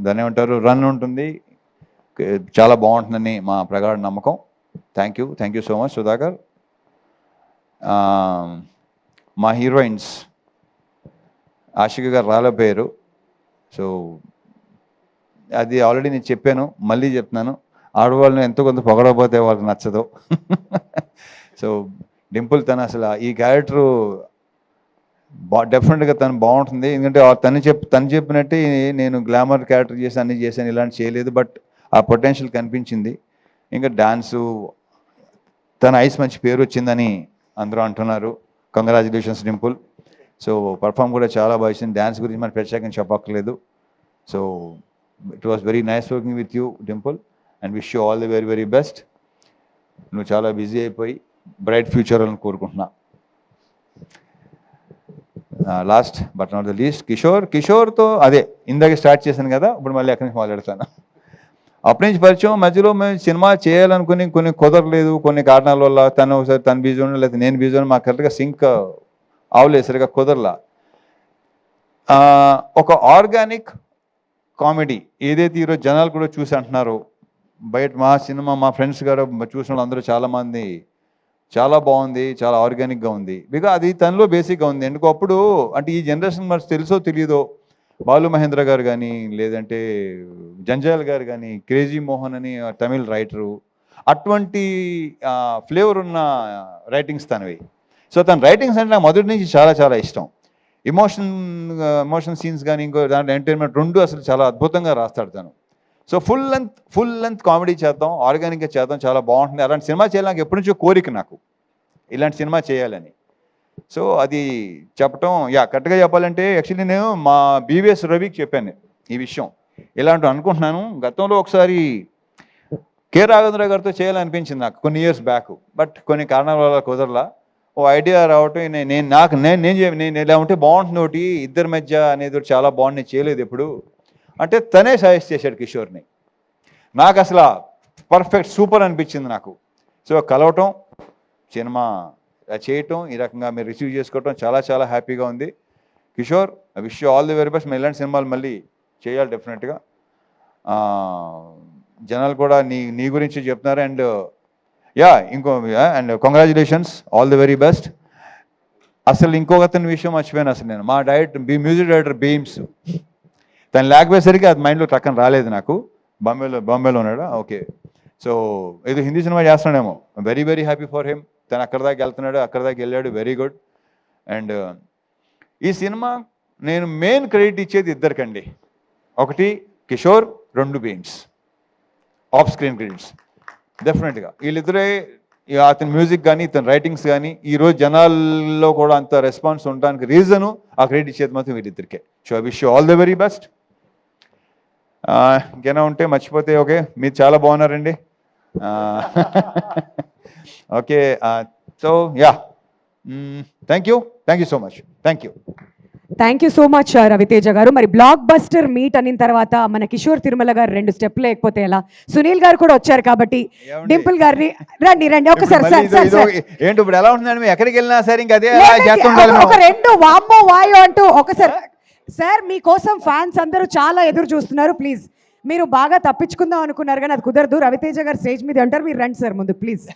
దాన్ని ఏమంటారు రన్ ఉంటుంది, చాలా బాగుంటుందని మా ప్రగాఢ నమ్మకం. Thank you so much Sudhakar. మా హీరోయిన్స్ ఆషిక గారు రాలేపోయారు. సో అది ఆల్రెడీ నేను చెప్పాను, మళ్ళీ చెప్తున్నాను, ఆడవాళ్ళని ఎంతో కొంత పొగడకపోతే వాళ్ళకి నచ్చదు. సో డింపుల్ తను అసలు ఈ క్యారెక్టరు డెఫినెట్గా తను బాగుంటుంది. ఎందుకంటే తను చెప్పినట్టే నేను గ్లామర్ క్యారెక్టర్ చేసి అన్నీ చేశాను, ఇలాంటి చేయలేదు. బట్ ఆ పొటెన్షియల్ కనిపించింది. ఇంకా డాన్సు, తన ఐస్ మంచి పేరు వచ్చిందని అందరూ అంటున్నారు. కంగ్రాచులేషన్స్ డింపుల్. సో పర్ఫామ్ కూడా చాలా బాగా ఇచ్చింది. డ్యాన్స్ గురించి మనం ప్రత్యేకంగా చెప్పక్కర్లేదు. So it was very nice working with you Dimple and wish you all the very very best. నువ్వు చాలా బిజీ అయిపోయి బ్రైట్ ఫ్యూచర్ అని కోరుకుంటున్నా. Last but not the least కిషోర్తో అదే ఇందాక స్టార్ట్ చేశాను కదా, ఇప్పుడు మళ్ళీ అక్కడి నుంచి మొదలెడతాను. అప్పటి నుంచి పరిచయం, మధ్యలో మేము సినిమా చేయాలనుకుని కొన్ని కుదరలేదు, కొన్ని కారణాల వల్ల. తను ఒకసారి తను బిజీ ఉండడం, లేదా నేను బిజీ ఉండడం, మాకు కరెక్ట్గా సింక్ అవలేదు, సరిగా కుదరలా. ఒక ఆర్గానిక్ కామెడీ ఏదైతే ఈరోజు జనాలు కూడా చూసి అంటున్నారు, బయట మా సినిమా మా ఫ్రెండ్స్ గారు చూసిన వాళ్ళు అందరూ చాలామంది చాలా బాగుంది, చాలా ఆర్గానిక్గా ఉంది. బికాజ్ అది తనలో బేసిక్గా ఉంది. ఎందుకు అప్పుడు అంటే ఈ జనరేషన్ మరి తెలుసో తెలియదో, బాలు మహేంద్ర గారు కానీ, లేదంటే జంజాల్ గారు కానీ, క్రేజీ మోహన్ అని తమిళ్ రైటరు, అటువంటి ఫ్లేవర్ ఉన్న రైటింగ్స్ తనవి. సో తన రైటింగ్స్ అంటే నాకు మొదటి నుంచి చాలా చాలా ఇష్టం. ఎమోషన్ సీన్స్ కానీ ఇంకో దాంట్లో ఎంటర్టైన్మెంట్ రెండు అసలు చాలా అద్భుతంగా రాస్తాడు తను. సో ఫుల్ లెంత్ కామెడీ చేద్దాం, ఆర్గానిక్గా చేద్దాం, చాలా బాగుంటుంది. అలాంటి సినిమా చేయాలి నాకు ఎప్పటి నుంచో కోరిక, నాకు ఇలాంటి సినిమా చేయాలని. సో అది చెప్పటం కరెక్ట్గా చెప్పాలంటే యాక్చువల్లీ నేను మా బీవీఎస్ రవికి చెప్పాను ఈ విషయం. ఇలాంటి అనుకుంటున్నాను, గతంలో ఒకసారి కె రాఘవేంద్ర గారితో చేయాలనిపించింది నాకు కొన్ని ఇయర్స్ బ్యాక్. బట్ కొన్ని కారణాల వల్ల కుదరలా. ఓ ఐడియా రావటం, నేను ఇలా ఉంటే బాగుంటుంది, ఒకటి ఇద్దరి మధ్య అనేది చాలా బాగుంది, నేను చేయలేదు ఎప్పుడు అంటే తనే సజెస్ట్ చేశాడు కిషోర్ని. నాకు అసలు పర్ఫెక్ట్ సూపర్ అనిపించింది నాకు. సో కలవటం, సినిమా చేయటం, ఈ రకంగా మీరు రిసీవ్ చేసుకోవటం చాలా చాలా హ్యాపీగా ఉంది. Kishore, I wish you all the very best. మేము ఇలాంటి సినిమాలు మళ్ళీ చేయాలి డెఫినెట్గా. జనాలు కూడా నీ గురించి చెప్తున్నారు. And and congratulations, all the very best. అసలు ఇంకొక అతని విషయం మర్చిపోయాను అసలు నేను. మా మ్యూజిక్ డైరెక్టర్ బీమ్స్, తను లేకపోయేసరికి అది మైండ్లో టక్కన రాలేదు నాకు. బాంబేలో ఉన్నాడు. ఓకే, సో ఏదో హిందీ సినిమా చేస్తున్నాడేమో. Very very happy for him. తను అక్కడ దాకా వెళ్తున్నాడు, అక్కడ దాకా వెళ్ళాడు, వెరీ గుడ్. అండ్ ఈ సినిమా నేను మెయిన్ క్రెడిట్ ఇచ్చేది ఇద్దరికండి. ఒకటి కిషోర్, రెండు బీమ్స్. ఆఫ్ స్క్రీన్ క్రెడిట్స్ డెఫినెట్గా వీళ్ళిద్దరే. అతని మ్యూజిక్ కానీ ఇతని రైటింగ్స్ కానీ ఈరోజు జనాల్లో కూడా అంత రెస్పాన్స్ ఉండడానికి రీజను ఆ క్రెడిట్ ఇచ్చేది మాత్రం వీళ్ళిద్దరికే. So I wish you all the very best. ఇంకేనా ఉంటే మర్చిపోతే ఓకే, మీరు చాలా బాగున్నారండి. Okay, so thank you so much. Thank you so much Raviteja గారు. మరి బ్లాక్ బస్టర్ మీట్ అనిన తర్వాత మన కిషోర్ తిరుమల గారు 2 స్టెప్లు లేకపోతే ఎలా? సునీల్ గారు కూడా వచ్చారు కాబట్టి డింపుల్ గారిని రండి ఒకసారి. ఏంటి ఇప్పుడు ఎలా ఉంటుందండి, ఎక్కడికి వెళ్ళినా సరే ఇంకా అదే ఒక 2 వామ్మో వాయో అంటూ ఒకసారి. సార్ మీకోసం ఫ్యాన్స్ అందరూ చాలా ఎదురు చూస్తున్నారు. ప్లీజ్, మీరు బాగా తప్పించుకుందాం అనుకున్నారు కానీ అది కుదరదు. రవితేజ గారు స్టేజ్ మీద ఉంటారు, మీరు రండి సార్ ముందు ప్లీజ్.